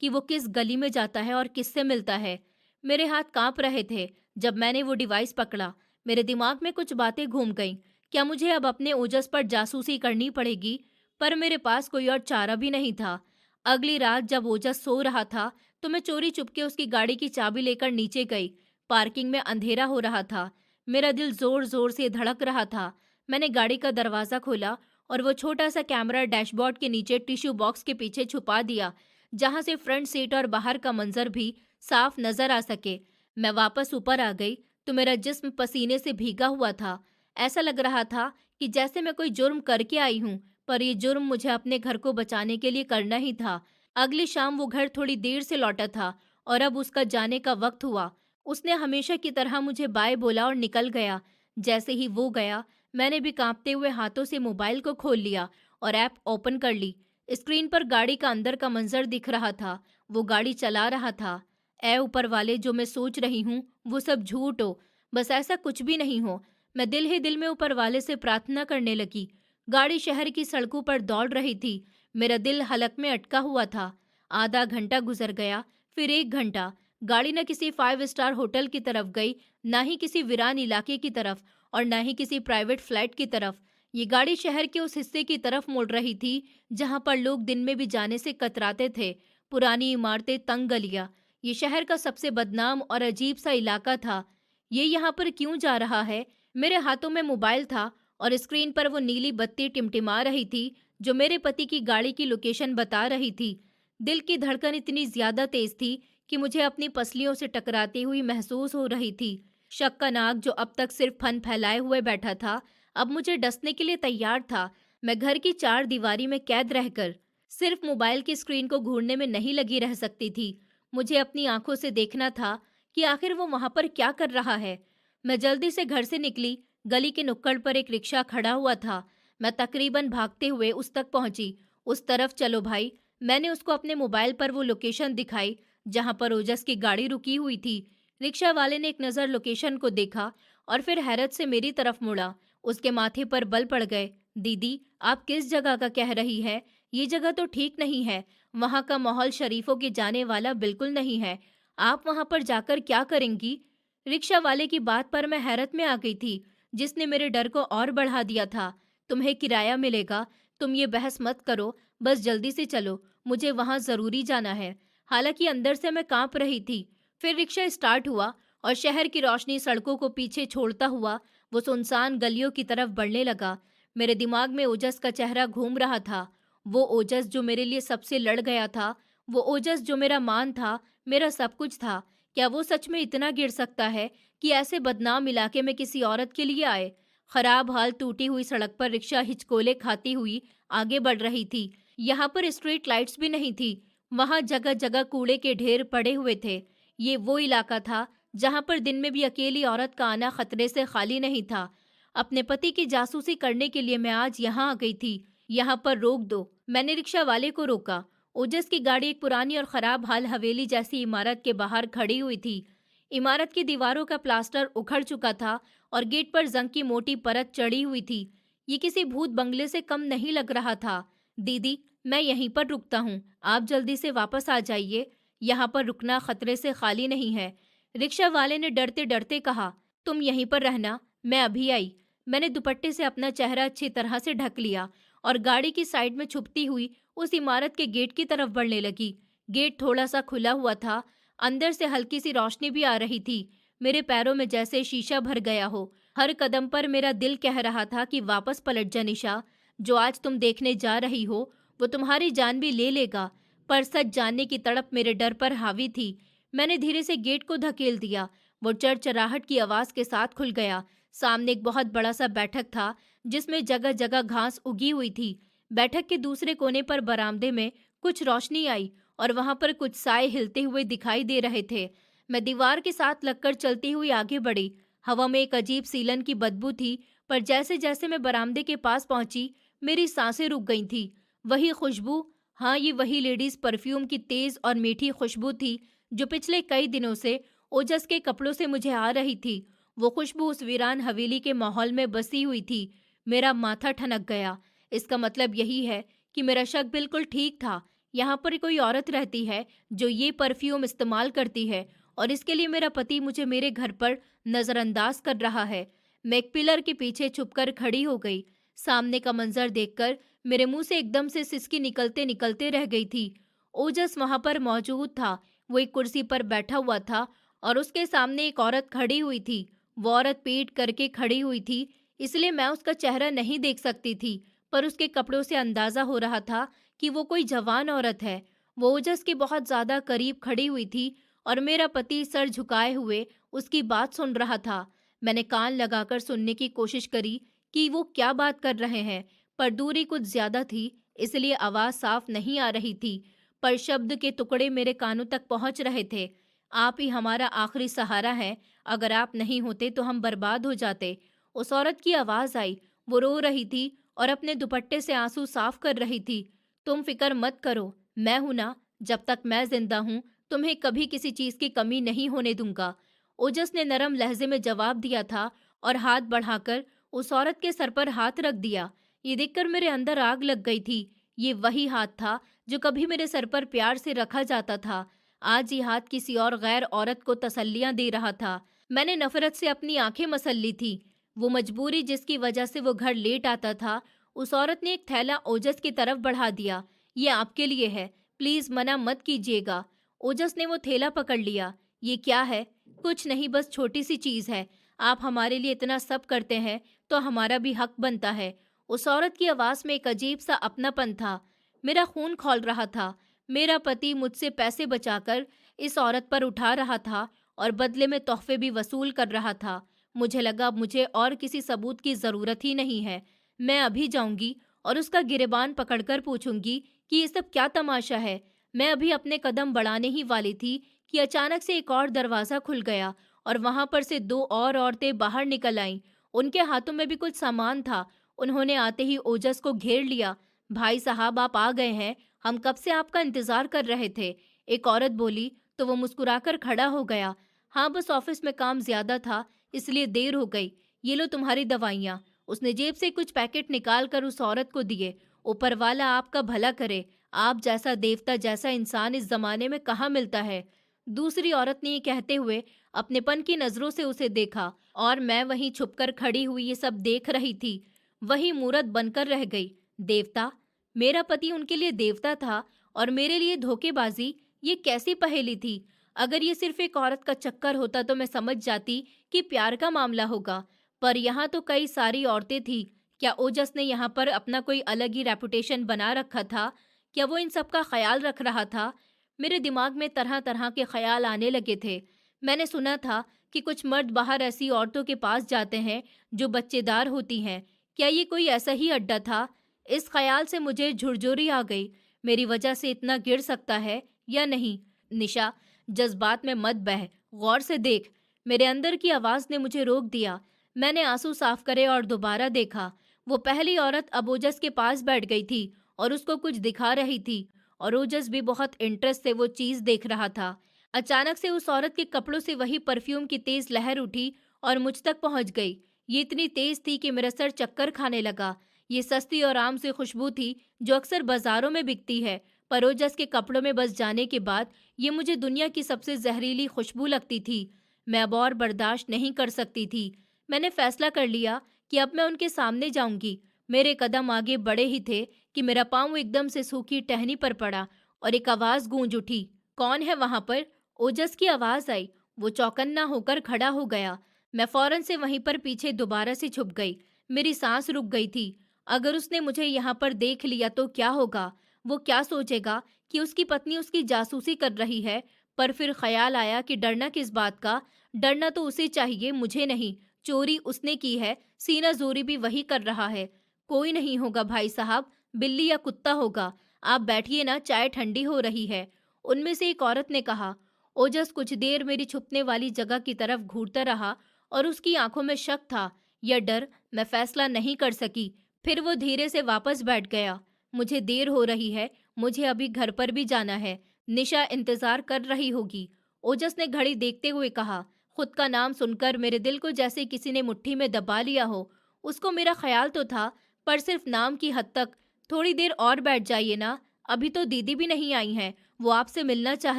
कि वो किस गली में जाता है और किससे मिलता है। मेरे हाथ कांप रहे थे जब मैंने वो डिवाइस पकड़ा। मेरे दिमाग में कुछ बातें घूम गईं। क्या मुझे अब अपने ओजस पर जासूसी करनी पड़ेगी? पर मेरे पास कोई और चारा भी नहीं था। अगली रात जब ओजस सो रहा था तो मैं चोरी चुपके उसकी गाड़ी की चाबी लेकर नीचे गई। पार्किंग में अंधेरा हो रहा था। मेरा दिल जोर जोर से धड़क रहा था। मैंने गाड़ी का दरवाजा खोला और वो छोटा सा कैमरा डैशबोर्ड के नीचे टिश्यू बॉक्स के पीछे छुपा दिया, जहां से फ्रंट सीट और बाहर का मंजर भी साफ नजर आ सके। मैं वापस ऊपर आ गई तो मेरा जिस्म पसीने से भीगा हुआ था। ऐसा लग रहा था कि जैसे मैं कोई जुर्म करके आई हूँ, पर ये जुर्म मुझे अपने घर को बचाने के लिए करना ही था। अगली शाम वो घर थोड़ी देर से लौटा था और अब उसका जाने का वक्त हुआ। उसने हमेशा की तरह मुझे बाय बोला और निकल गया। जैसे ही वो गया, मैंने भी कांपते हुए हाथों से मोबाइल को खोल लिया और ऐप ओपन कर ली। स्क्रीन पर गाड़ी का अंदर का मंजर दिख रहा था। वो गाड़ी चला रहा था। ऐ ऊपर वाले, जो मैं सोच रही हूँ वो सब झूठ हो, बस ऐसा कुछ भी नहीं हो। मैं दिल ही दिल में ऊपर वाले से प्रार्थना करने लगी। गाड़ी शहर की सड़कों पर दौड़ रही थी। मेरा दिल हलक में अटका हुआ था। आधा घंटा गुजर गया, फिर 1 घंटा। गाड़ी न किसी 5 स्टार होटल की तरफ गई, ना ही किसी वीरान इलाके की तरफ और ना ही किसी प्राइवेट फ्लैट की तरफ। ये गाड़ी शहर के उस हिस्से की तरफ मुड़ रही थी जहां पर लोग दिन में भी जाने से कतराते थे। पुरानी इमारतें, तंग गलियां, ये शहर का सबसे बदनाम और अजीब सा इलाका था। ये यहाँ पर क्यों जा रहा है? मेरे हाथों में मोबाइल था और स्क्रीन पर वो नीली बत्ती टिमटिमा रही थी जो मेरे पति की गाड़ी की लोकेशन बता रही थी। दिल की धड़कन इतनी ज्यादा तेज थी कि मुझे अपनी पसलियों से टकराती हुई महसूस हो रही थी। शक का नाग, जो अब तक सिर्फ फन फैलाए हुए बैठा था, अब मुझे डसने के लिए तैयार था। मैं घर की 4 दीवारी में कैद रहकर सिर्फ मोबाइल की स्क्रीन को घूरने में नहीं लगी रह सकती थी। मुझे अपनी आंखों से देखना था कि आखिर वो वहां पर क्या कर रहा है। मैं जल्दी से घर से निकली। गली के नुक्कड़ पर एक रिक्शा खड़ा हुआ था। मैं तकरीबन भागते हुए उस तक पहुंची। उस तरफ चलो भाई। मैंने उसको अपने मोबाइल पर वो लोकेशन दिखाई जहां पर ओजस की गाड़ी रुकी हुई थी। रिक्शा वाले ने एक नज़र लोकेशन को देखा और फिर हैरत से मेरी तरफ मुड़ा। उसके माथे पर बल पड़ गए। दीदी, आप किस जगह का कह रही है? ये जगह तो ठीक नहीं है। वहां का माहौल शरीफों के जाने वाला बिल्कुल नहीं है। आप वहां पर जाकर क्या करेंगी? रिक्शा वाले की बात पर मैं हैरत में आ गई थी, जिसने मेरे डर को और बढ़ा दिया था। तुम्हें किराया मिलेगा, तुम ये बहस मत करो, बस जल्दी से चलो, मुझे वहां जरूरी जाना है। हालांकि अंदर से मैं कांप रही थी। फिर रिक्शा स्टार्ट हुआ और शहर की रोशनी सड़कों को पीछे छोड़ता हुआ वो सुनसान गलियों की तरफ बढ़ने लगा। मेरे दिमाग में ओजस का चेहरा घूम रहा था। वो ओजस जो मेरे लिए सबसे लड़ गया था, वो ओजस जो मेरा मान था, मेरा सब कुछ था, क्या वो सच में इतना गिर सकता है कि ऐसे बदनाम इलाके में किसी औरत के लिए आए? खराब हाल टूटी हुई सड़क पर रिक्शा हिचकोले खाती हुई आगे बढ़ रही थी। यहाँ पर स्ट्रीट लाइट्स भी नहीं थी। वहाँ जगह जगह कूड़े के ढेर पड़े हुए थे। ये वो इलाका था जहाँ पर दिन में भी अकेली औरत का आना खतरे से खाली नहीं था। अपने पति की जासूसी करने के लिए मैं आज यहाँ आ गई थी। यहाँ पर रोक दो। मैंने रिक्शा वाले को रोका। ओजस की गाड़ी एक पुरानी और खराब हाल हवेली जैसी इमारत के बाहर खड़ी हुई थी। इमारत की दीवारों का प्लास्टर उखड़ चुका था और गेट पर जंग की मोटी परत चढ़ी हुई थी। ये किसी भूत बंगले से कम नहीं लग रहा था। दीदी, मैं यहीं पर रुकता हूँ, आप जल्दी से वापस आ जाइए। यहाँ पर रुकना खतरे से खाली नहीं है। रिक्शा वाले ने डरते डरते कहा। तुम यहीं पर रहना, मैं अभी आई। मैंने दुपट्टे से अपना चेहरा अच्छी तरह से ढक लिया और गाड़ी की साइड में छुपती हुई उस इमारत के गेट की तरफ बढ़ने लगी। गेट थोड़ा सा खुला हुआ था। अंदर से हल्की सी रोशनी भी आ रही थी। मेरे पैरों में जैसे शीशा भर गया हो। हर कदम पर मेरा दिल कह रहा था कि वापस पलट जा निशा। जो आज तुम देखने जा रही हो वो तुम्हारी जान भी ले लेगा। पर सच जानने की तड़प मेरे डर पर हावी थी। मैंने धीरे से गेट को धकेल दिया। वो चरचराहट की आवाज के साथ खुल गया। सामने एक बहुत बड़ा सा बैठक था जिसमें जगह जगह घास उगी हुई थी। बैठक के दूसरे कोने पर बरामदे में कुछ रोशनी आई और वहां पर कुछ साए हिलते हुए दिखाई दे रहे थे। मैं दीवार के साथ लगकर चलती हुई आगे बढ़ी। हवा में एक अजीब सीलन की बदबू थी, पर जैसे जैसे मैं बरामदे के पास पहुंची मेरी सांसें रुक गई थी। वही खुशबू, हाँ ये वही लेडीज परफ्यूम की तेज और मीठी खुशबू थी जो पिछले कई दिनों से ओजस के कपड़ों से मुझे आ रही थी। वो खुशबू उस वीरान हवेली के माहौल में बसी हुई थी। मेरा माथा ठनक गया। इसका मतलब यही है कि मेरा शक बिल्कुल ठीक था। यहाँ पर कोई औरत रहती है जो ये परफ्यूम इस्तेमाल करती है और इसके लिए मेरा पति मुझे मेरे घर पर नजरअंदाज कर रहा है। मैं एक पिलर के पीछे छुपकर खड़ी हो गई। सामने का मंजर देखकर मेरे मुंह से एकदम से सिसकी निकलते निकलते रह गई थी। ओजस वहां पर मौजूद था। वो एक कुर्सी पर बैठा हुआ था और उसके सामने एक औरत खड़ी हुई थी। वो औरत पीठ करके खड़ी हुई थी, इसलिए मैं उसका चेहरा नहीं देख सकती थी, पर उसके कपड़ों से अंदाजा हो रहा था कि वो कोई जवान औरत है। वो ओजस के बहुत ज्यादा करीब खड़ी हुई थी और मेरा पति सर झुकाए हुए उसकी बात सुन रहा था। मैंने कान लगाकर सुनने की कोशिश करी कि वो क्या बात कर रहे हैं, पर दूरी कुछ ज्यादा थी, इसलिए आवाज साफ नहीं आ रही थी, पर शब्द के टुकड़े मेरे कानों तक पहुंच रहे थे। आप ही हमारा आखिरी सहारा है, अगर आप नहीं होते तो हम बर्बाद हो जाते। उस औरत की आवाज आई। वो रो रही थी और अपने दुपट्टे से आंसू साफ कर रही थी। तुम फिक्र मत करो, मैं हूं ना, जब तक मैं जिंदा हूं तुम्हें कभी किसी चीज की कमी नहीं होने दूंगा। ओजस ने नरम लहजे में जवाब दिया था और हाथ बढ़ाकर उस औरत के सर पर हाथ रख दिया। ये देखकर मेरे अंदर आग लग गई थी। ये वही हाथ था जो कभी मेरे सर पर प्यार से रखा जाता था। आज ये हाथ किसी और गैर औरत को तसल्लियां दे रहा था। मैंने नफरत से अपनी आंखें मसल ली थी। वो मजबूरी जिसकी वजह से वो घर लेट आता था। उस औरत ने एक थैला ओजस की तरफ बढ़ा दिया। ये आपके लिए है, प्लीज मना मत कीजिएगा। ओजस ने वो थैला पकड़ लिया। ये क्या है? कुछ नहीं, बस छोटी सी चीज है। आप हमारे लिए इतना सब करते हैं तो हमारा भी हक बनता है। उस औरत की आवाज में एक अजीब सा अपनापन था। मेरा खून खौल रहा था। मेरा पति मुझसे पैसे बचाकर इस औरत पर उठा रहा था और बदले में तोहफे भी वसूल कर रहा था। मुझे लगा मुझे और किसी सबूत की जरूरत ही नहीं है। मैं अभी जाऊंगी और उसका गिरेबान पकड़कर पूछूंगी कि ये सब क्या तमाशा है। मैं अभी अपने कदम बढ़ाने ही वाली थी कि अचानक से एक और दरवाजा खुल गया और वहां पर से दो और औरतें बाहर निकल आईं। उनके हाथों में भी कुछ सामान था। उन्होंने आते ही ओजस को घेर लिया। भाई साहब, आप आ गए हैं, हम कब से आपका इंतजार कर रहे थे। एक औरत बोली तो वो मुस्कुराकर खड़ा हो गया। हाँ, बस ऑफिस में काम ज्यादा था इसलिए देर हो गई। ये लो तुम्हारी दवाइयाँ। उसने जेब से कुछ पैकेट निकाल कर उस औरत को दिए। ऊपर वाला आपका भला करे, आप जैसा देवता जैसा इंसान इस जमाने में कहाँ मिलता है। दूसरी औरत ने ये कहते हुए अपनेपन की नजरों से उसे देखा और मैं वहीं छुपकर खड़ी हुई ये सब देख रही थी। वही मूरत बनकर रह गई। देवता? मेरा पति उनके लिए देवता था और मेरे लिए धोखेबाजी? ये कैसी पहेली थी? अगर ये सिर्फ एक औरत का चक्कर होता तो मैं समझ जाती कि प्यार का मामला होगा, पर यहाँ तो कई सारी औरतें थी। क्या ओजस ने यहाँ पर अपना कोई अलग ही रेपुटेशन बना रखा था? क्या वो इन सब का ख्याल रख रहा था? मेरे दिमाग में तरह तरह के ख्याल आने लगे थे। मैंने सुना था कि कुछ मर्द बाहर ऐसी औरतों के पास जाते हैं जो बच्चेदार होती हैं। क्या ये कोई ऐसा ही अड्डा था? इस ख्याल से मुझे झुरझुरी आ गई। मेरी वजह से इतना गिर सकता है या नहीं? निशा, जज्बात में मत बह, गौर से देख। मेरे अंदर की आवाज ने मुझे रोक दिया। मैंने आंसू साफ करे और दोबारा देखा। वो पहली औरत अब ओजस के पास बैठ गई थी और उसको कुछ दिखा रही थी, और ओजस भी बहुत इंटरेस्ट से वो चीज देख रहा था। अचानक से उस औरत के कपड़ों से वही परफ्यूम की तेज लहर उठी और मुझ तक पहुंच गई। ये इतनी तेज थी कि मेरा सर चक्कर खाने लगा। ये सस्ती और आम सी खुशबू थी जो अक्सर बाजारों में बिकती है, पर ओजस के कपड़ों में बस जाने के बाद ये मुझे दुनिया की सबसे जहरीली खुशबू लगती थी। मैं अब और बर्दाश्त नहीं कर सकती थी। मैंने फैसला कर लिया कि अब मैं उनके सामने जाऊंगी। मेरे कदम आगे बढ़े ही थे कि मेरा पांव एकदम से सूखी टहनी पर पड़ा और एक आवाज गूंज उठी, कौन है वहां पर? ओजस की आवाज आई। वो चौकन्ना होकर खड़ा हो गया। मैं फौरन से वहीं पर पीछे दोबारा से छुप गई। मेरी सांस रुक गई थी। अगर उसने मुझे यहाँ पर देख लिया तो क्या होगा? वो क्या सोचेगा कि उसकी पत्नी उसकी जासूसी कर रही है? पर फिर ख्याल आया कि डरना किस बात का? डरना तो उसे चाहिए, मुझे नहीं। चोरी उसने की है, सीना जोरी भी वही कर रहा है। कोई नहीं होगा भाई साहब, बिल्ली या कुत्ता होगा। आप बैठिए ना, चाय ठंडी हो रही है। उनमें से एक औरत ने कहा। ओजस कुछ देर मेरी छुपने वाली जगह की तरफ घूरता रहा और उसकी आंखों में शक था या डर, मैं फैसला नहीं कर सकी। फिर वो धीरे से वापस बैठ गया। मुझे देर हो रही है, मुझे अभी घर पर भी जाना है। निशा इंतजार कर रही होगी। ओजस ने घड़ी देखते हुए कहा। खुद का नाम सुनकर मेरे दिल को जैसे किसी ने मुट्ठी में दबा लिया हो। उसको मेरा ख्याल तो था, पर सिर्फ नाम की हद तक। थोड़ी देर और बैठ जाइए ना, अभी तो दीदी भी नहीं आई हैं, वो आपसे मिलना चाह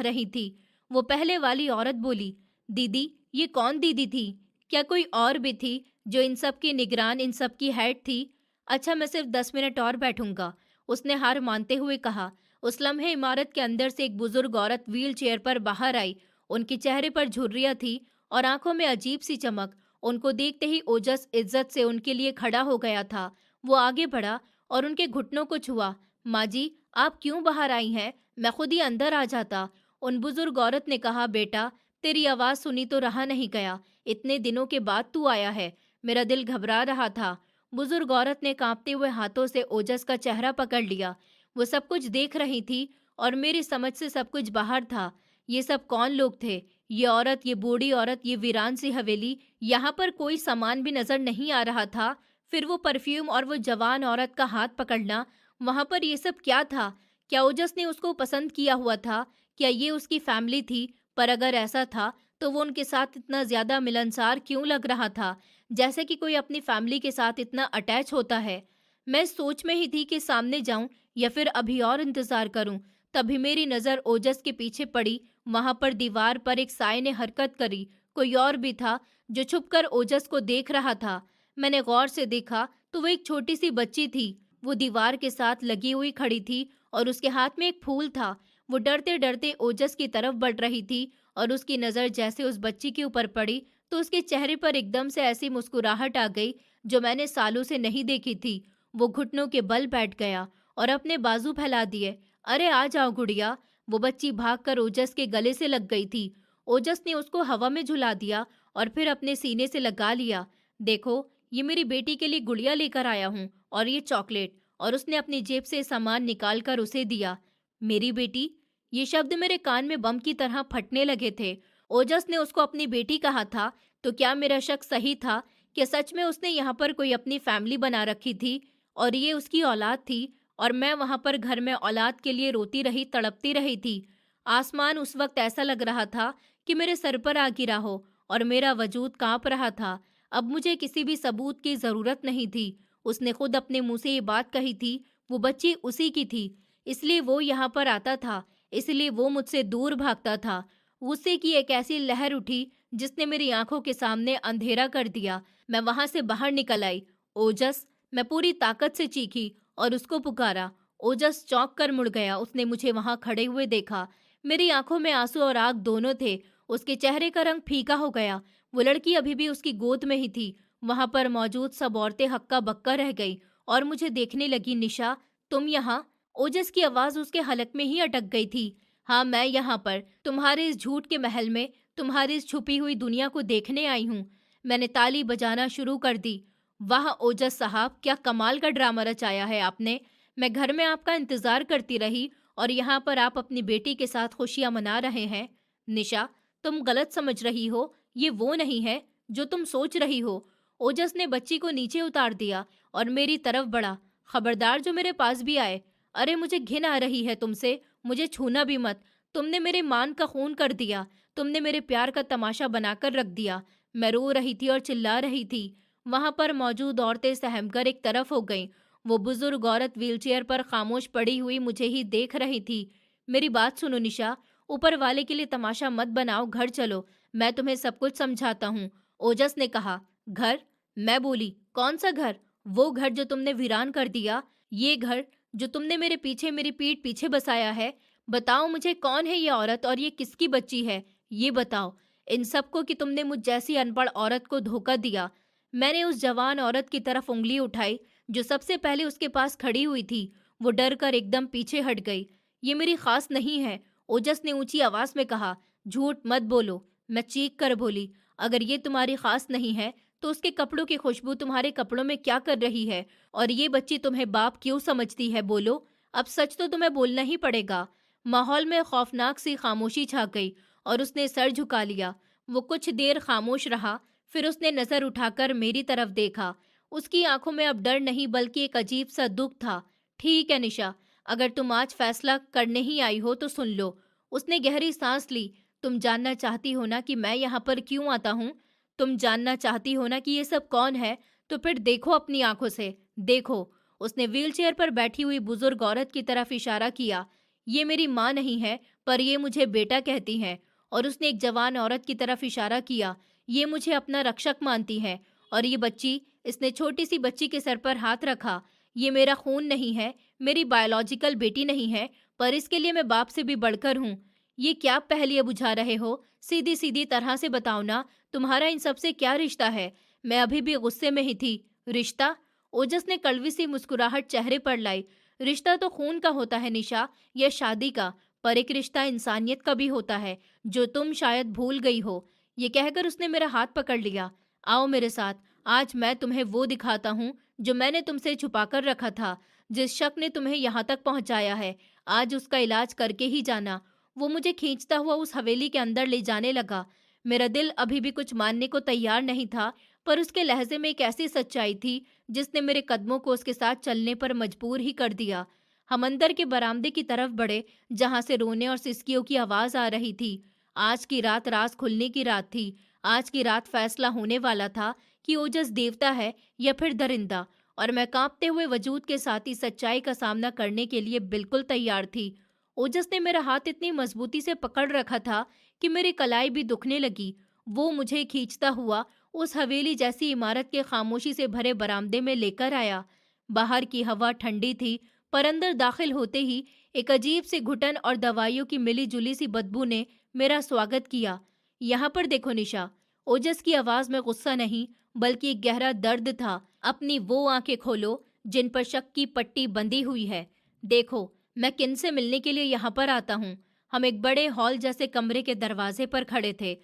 रही थी। वो पहले वाली औरत बोली। दीदी? ये कौन दीदी थी? क्या कोई और भी थी जो इन सब की निगरान, इन सब की हेड थी? अच्छा, मैं सिर्फ 10 मिनट और बैठूंगा, उसने हार मानते हुए कहा। उस लम्हे इमारत के अंदर से एक बुजुर्ग औरत व्हील चेयर पर बाहर आई। उनके चेहरे पर झुर्रियां थी और आंखों में अजीब सी चमक। उनको देखते ही ओजस इज्जत से उनके लिए खड़ा हो गया था। वो आगे बढ़ा और उनके घुटनों को छुआ। माँ जी, आप क्यों बाहर आई हैं? मैं खुद ही अंदर आ जाता। उन बुजुर्ग औरत ने कहा, बेटा, तेरी आवाज सुनी तो रहा नहीं गया। इतने दिनों के बाद तू आया है। मेरा दिल घबरा रहा था। बुजुर्ग औरत ने कांपते हुए हाथों से ओजस का चेहरा पकड़ लिया। वो सब कुछ देख रही थी और मेरी समझ से सब कुछ बाहर था। ये सब कौन लोग थे? ये औरत, ये बूढ़ी औरत, ये वीरान सी हवेली, यहाँ पर कोई सामान भी नजर नहीं आ रहा था। फिर वो परफ्यूम और वो जवान औरत का हाथ पकड़ना, वहां पर ये सब क्या था? क्या ओजस ने उसको पसंद किया हुआ था? क्या ये उसकी फैमिली थी? पर अगर ऐसा था तो वो उनके साथ इतना ज्यादा मिलनसार क्यों लग रहा था, जैसे कि कोई अपनी फैमिली के साथ इतना अटैच होता है। मैं इस सोच में ही थी कि सामने जाऊं या फिर अभी और इंतजार करूं। तभी मेरी नजर ओजस के पीछे पड़ी। वहां पर दीवार पर एक साए ने हरकत करी। कोई और भी था जो छुपकर ओजस को देख रहा था। मैंने गौर से देखा तो वो एक छोटी सी बच्ची थी। वो दीवार के साथ लगी हुई खड़ी थी और उसके हाथ में एक फूल था। वो डरते डरते ओजस की तरफ बढ़ रही थी और उसकी नजर जैसे उस बच्ची के ऊपर पड़ी तो उसके चेहरे पर एकदम से ऐसी मुस्कुराहट आ गई जो मैंने सालों से नहीं देखी थी। वो घुटनों के बल बैठ गया और अपने बाजू फैला दिए। अरे आ जाओ गुड़िया। वो बच्ची भागकर ओजस के गले से लग गई थी। ओजस ने उसको हवा में झुला दिया और फिर अपने सीने से लगा लिया। देखो, ये मेरी बेटी के लिए गुड़िया लेकर आया हूँ, और ये चॉकलेट। और उसने अपनी जेब से सामान निकालकर उसे दिया। मेरी बेटी? ये शब्द मेरे कान में बम की तरह फटने लगे थे। ओजस ने उसको अपनी बेटी कहा था, तो क्या मेरा शक सही था कि सच में उसने यहाँ पर कोई अपनी फैमिली बना रखी थी और ये उसकी औलाद थी, और मैं वहां पर घर में औलाद के लिए रोती रही, तड़पती रही थी। आसमान उस वक्त ऐसा लग रहा था कि मेरे सर पर आ गिरा हो और मेरा वजूद कांप रहा था। अब मुझे किसी भी सबूत की जरूरत नहीं थी। उसने खुद अपने मुंह से ये बात कही थी। वो बच्ची उसी की थी, इसलिए वो यहाँ पर आता था, इसलिए वो मुझसे दूर भागता था। गुस्से की एक ऐसी लहर उठी जिसने मेरी आंखों के सामने अंधेरा कर दिया। मैं वहां से बाहर निकल आई। ओजस! मैं पूरी ताकत से चीखी और उसको पुकारा। ओजस चौंक कर मुड़ गया। उसने मुझे वहां खड़े हुए देखा। मेरी आंखों में आंसू और आग दोनों थे। उसके चेहरे का रंग फीका हो गया। वो लड़की अभी भी उसकी गोद में ही थी। वहां पर मौजूद सब औरतें हक्का बक्का रह गई और मुझे देखने लगी। निशा, तुम यहाँ? ओजस की आवाज उसके हलक में ही अटक गई थी। हाँ, मैं यहाँ पर तुम्हारे इस झूठ के महल में तुम्हारी इस छुपी हुई दुनिया को देखने आई हूँ। मैंने ताली बजाना शुरू कर दी। वाह ओजस साहब, क्या कमाल का ड्रामा रचाया है आपने। मैं घर में आपका इंतजार करती रही और यहाँ पर आप अपनी बेटी के साथ खुशियां मना रहे हैं। निशा, तुम गलत समझ रही हो। ये वो नहीं है जो तुम सोच रही हो। ओजस ने बच्ची को नीचे उतार दिया और मेरी तरफ बढ़ा। खबरदार जो मेरे पास भी आए। अरे मुझे घिन आ रही है तुमसे। मुझे छूना भी मत। तुमने मेरे मान का खून कर दिया। तुमने मेरे प्यार का तमाशा बनाकर रख दिया। मैं रो रही थी और चिल्ला रही थी। वहां पर मौजूद औरतें सहमकर एक तरफ हो गईं। वो बुजुर्ग औरत व्हीलचेयर पर खामोश पड़ी हुई मुझे ही देख रही थी। मेरी बात सुनो निशा, ऊपर वाले के लिए तमाशा मत बनाओ, घर चलो। मैं तुम्हें सब कुछ समझाता हूँ। ओजस ने कहा। घर? मैं बोली, कौन सा घर? वो घर जो तुमने वीरान कर दिया। ये घर जो तुमने मेरे पीछे मेरी पीठ पीछे बसाया है। बताओ मुझे, कौन है ये औरत और ये किसकी बच्ची है? ये बताओ इन सबको कि तुमने मुझ जैसी अनपढ़ औरत को धोखा दिया। मैंने उस जवान औरत की तरफ उंगली उठाई जो सबसे पहले उसके पास खड़ी हुई थी। वो डर कर एकदम पीछे हट गई। ये मेरी खास नहीं है, ओजस ने ऊंची आवाज में कहा। झूठ मत बोलो। मैं चीख कर बोली। अगर ये तुम्हारी खास नहीं है तो उसके कपड़ों की खुशबू तुम्हारे कपड़ों में क्या कर रही है? और ये बच्ची तुम्हें बाप क्यों समझती है? बोलो। अब सच तो तुम्हें बोलना ही पड़ेगा। माहौल में खौफनाक सी खामोशी छा गई और उसने सर झुका लिया। वो कुछ देर खामोश रहा, फिर उसने नजर उठाकर मेरी तरफ देखा। उसकी आंखों में अब डर नहीं बल्कि एक अजीब सा दुख था। ठीक है निशा, अगर तुम आज फैसला करने ही आई हो तो सुन लो। उसने गहरी सांस ली। तुम जानना चाहती हो ना कि मैं यहाँ पर क्यों आता हूँ? तुम जानना चाहती हो ना कि ये सब कौन है? तो फिर देखो अपनी आंखों से। देखो। उसने व्हीलचेयर पर बैठी हुई बुजुर्ग औरत की तरफ इशारा किया। ये मेरी माँ नहीं है, पर ये मुझे बेटा कहती है। और उसने एक जवान औरत की तरफ इशारा किया। ये मुझे अपना रक्षक मानती है। और ये बच्ची, इसने छोटी सी बच्ची के सर पर हाथ रखा। ये मेरा खून नहीं है, मेरी बायोलॉजिकल बेटी नहीं है, पर इसके लिए मैं बाप से भी बढ़कर हूँ। ये क्या पहेलियां बुझा रहे हो? सीधी सीधी तरह से बताओ ना, तुम्हारा इन सब से क्या रिश्ता है? मैं अभी भी गुस्से में ही थी। रिश्ता? ओजस ने कड़वी सी मुस्कुराहट चेहरे पर लाई। रिश्ता तो खून का होता है निशा, या शादी का, पर एक रिश्ता इंसानियत का भी होता है, जो तुम शायद भूल गई हो। ये कहकर उसने मेरा हाथ पकड़ लिया। आओ मेरे साथ। आज मैं तुम्हें वो दिखाता हूँ जो मैंने तुमसे छुपा कर रखा था। जिस शक ने तुम्हें यहाँ तक पहुँचाया है, आज उसका इलाज करके ही जाना। वो मुझे खींचता हुआ उस हवेली के अंदर ले जाने लगा। मेरा दिल अभी भी कुछ मानने को तैयार नहीं था, पर उसके लहजे में एक ऐसी सच्चाई थी जिसने मेरे कदमों को उसके साथ चलने पर मजबूर ही कर दिया। हम अंदर के बरामदे की तरफ बढ़े, जहां से रोने और सिसकियों की आवाज आ रही थी। आज की रात राज खुलने की रात थी। आज की रात फैसला होने वाला था कि ओजस देवता है या फिर दरिंदा, और मैं कांपते हुए वजूद के साथ ही सच्चाई का सामना करने के लिए बिल्कुल तैयार थी। ओजस ने मेरा हाथ इतनी मजबूती से पकड़ रखा था कि मेरी कलाई भी दुखने लगी। वो मुझे खींचता हुआ उस हवेली जैसी इमारत के खामोशी से भरे बरामदे में लेकर आया। बाहर की हवा ठंडी थी, पर अंदर दाखिल होते ही एक अजीब सी घुटन और दवाइयों की मिली जुली सी बदबू ने मेरा स्वागत किया। यहाँ पर देखो निशा। ओजस की आवाज में गुस्सा नहीं, बल्कि एक गहरा दर्द था। अपनी वो आंखें खोलो जिन पर शक की पट्टी बंधी हुई है। देखो, मैं किन से मिलने के लिए यहाँ पर आता हूँ। हम एक बड़े हॉल जैसे कमरे के दरवाजे पर खड़े थे।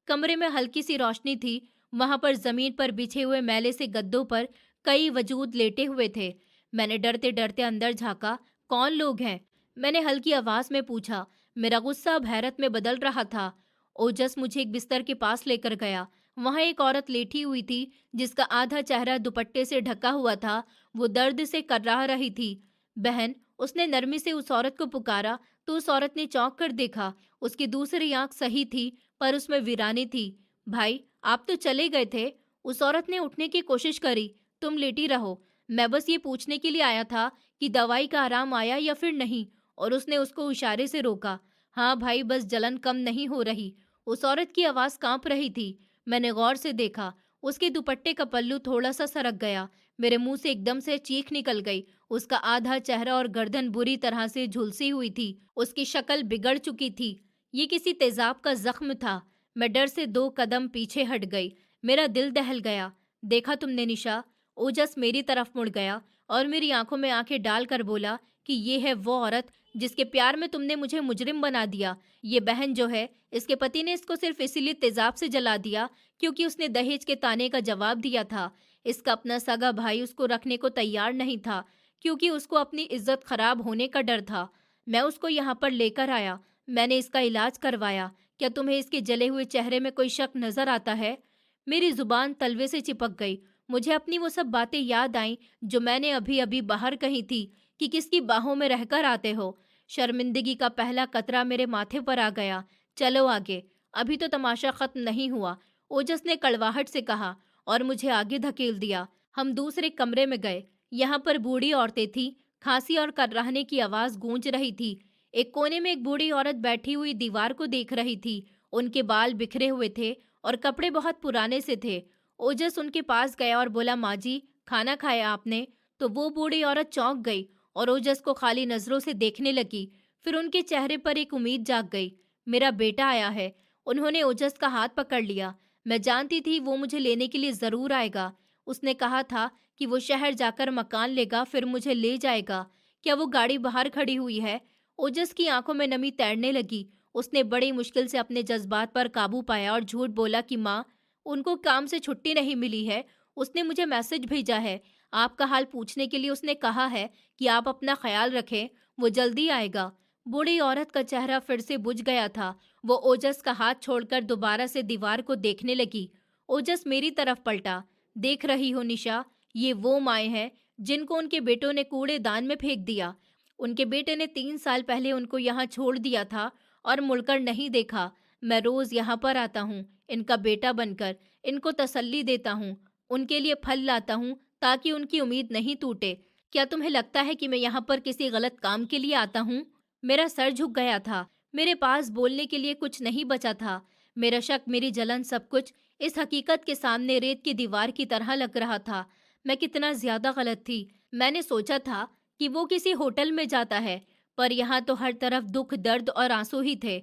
कमरे में हल्की सी रोशनी थी। वहां पर जमीन पर बिछे हुए मैले से गद्दों पर कई वजूद लेटे हुए थे। मैंने डरते डरते अंदर झांका। कौन लोग हैं? मैंने हल्की आवाज में पूछा। मेरा गुस्सा अब हैरत में बदल रहा था। ओजस मुझे एक बिस्तर के पास लेकर गया। वहां एक औरत लेटी हुई थी, जिसका आधा चेहरा दुपट्टे से ढका हुआ था। वो दर्द से कर्राह रही थी। बहन, उसने नरमी से उस औरत को पुकारा, तो उस औरत ने चौंक कर देखा। उसकी दूसरी आंख सही थी, पर उसमें वीरानी थी। भाई, आप तो चले गए थे। उस औरत ने उठने की कोशिश करी। तुम लेटी रहो। मैं बस ये पूछने के लिए आया था कि दवाई का आराम आया या फिर नहीं। और उसने उसको इशारे से रोका। हाँ भाई, बस जलन कम नहीं हो रही। उस औरत की आवाज कांप रही थी। मैंने गौर से देखा। उसके दुपट्टे का पल्लू थोड़ा सा सरक गया। मेरे मुंह से एकदम से चीख निकल गई। उसका आधा चेहरा और गर्दन बुरी तरह से झुलसी हुई थी। उसकी शक्ल बिगड़ चुकी थी। ये किसी तेजाब का जख्म था। मैं डर से 2 कदम पीछे हट गई। मेरा दिल दहल गया। देखा तुमने निशा? ओजस मेरी तरफ मुड़ गया और मेरी आंखों में आंखें डालकर बोला कि ये है वो औरत जिसके प्यार में तुमने मुझे मुजरिम बना दिया। ये बहन जो है, इसके पति ने इसको सिर्फ इसीलिए तेजाब से जला दिया क्योंकि उसने दहेज के ताने का जवाब दिया था। इसका अपना सगा भाई उसको रखने को तैयार नहीं था क्योंकि उसको अपनी इज्जत खराब होने का डर था। मैं उसको यहाँ पर लेकर आया, मैंने इसका इलाज करवाया। क्या तुम्हें इसके जले हुए चेहरे में कोई शक नजर आता है? मेरी जुबान तलवे से चिपक गई। मुझे अपनी वो सब बातें याद आईं जो मैंने अभी अभी बाहर कही थी कि किसकी बाहों में रहकर आते हो। शर्मिंदगी का पहला कतरा मेरे माथे पर आ गया। चलो आगे, अभी तो तमाशा खत्म नहीं हुआ, ओजस ने कड़वाहट से कहा और मुझे आगे धकेल दिया। हम दूसरे कमरे में गए। यहाँ पर बूढ़ी औरतें थीं, खांसी और कर्राहने की आवाज गूंज रही थी। एक कोने में एक बूढ़ी औरत बैठी हुई दीवार को देख रही थी। उनके बाल बिखरे हुए थे और कपड़े बहुत पुराने से थे। ओजस उनके पास गया और बोला, माँ जी, खाना खाया आपने? तो वो बूढ़ी औरत चौंक गई और ओजस को खाली नजरों से देखने लगी। फिर उनके चेहरे पर एक उम्मीद जाग गई। मेरा बेटा आया है। उन्होंने ओजस का हाथ पकड़ लिया। मैं जानती थी वो मुझे लेने के लिए जरूर आएगा। उसने कहा था कि वो शहर जाकर मकान लेगा, फिर मुझे ले जाएगा। क्या वो गाड़ी बाहर खड़ी हुई है? ओजस की आंखों में नमी तैरने लगी। उसने बड़ी मुश्किल से अपने जज्बात पर काबू पाया और झूठ बोला कि माँ, उनको काम से छुट्टी नहीं मिली है। उसने मुझे मैसेज भेजा है, आपका हाल पूछने के लिए। उसने कहा है कि आप अपना ख्याल रखें, वो जल्दी आएगा। बूढ़ी औरत का चेहरा फिर से बुझ गया था। वो ओजस का हाथ छोड़कर दोबारा से दीवार को देखने लगी। ओजस मेरी तरफ पलटा। देख रही हो निशा, ये वो माएँ हैं जिनको उनके बेटों ने कूड़ेदान में फेंक दिया। उनके बेटे ने 3 साल पहले उनको यहाँ छोड़ दिया था और मुड़कर नहीं देखा। मैं रोज यहाँ पर आता हूँ, इनका बेटा बनकर इनको तसल्ली देता हूँ, उनके लिए फल लाता हूँ ताकि उनकी उम्मीद नहीं टूटे। क्या तुम्हें लगता है कि मैं यहाँ पर किसी गलत काम के लिए आता हूँ? मेरा सर झुक गया था। मेरे पास बोलने के लिए कुछ नहीं बचा था। मेरा शक, मेरी जलन, सब कुछ इस हकीकत के सामने रेत की दीवार की तरह लग रहा था। मैं कितना ज्यादा गलत थी। मैंने सोचा था कि वो किसी होटल में जाता है, पर यहाँ तो हर तरफ दुख, दर्द और आंसू ही थे।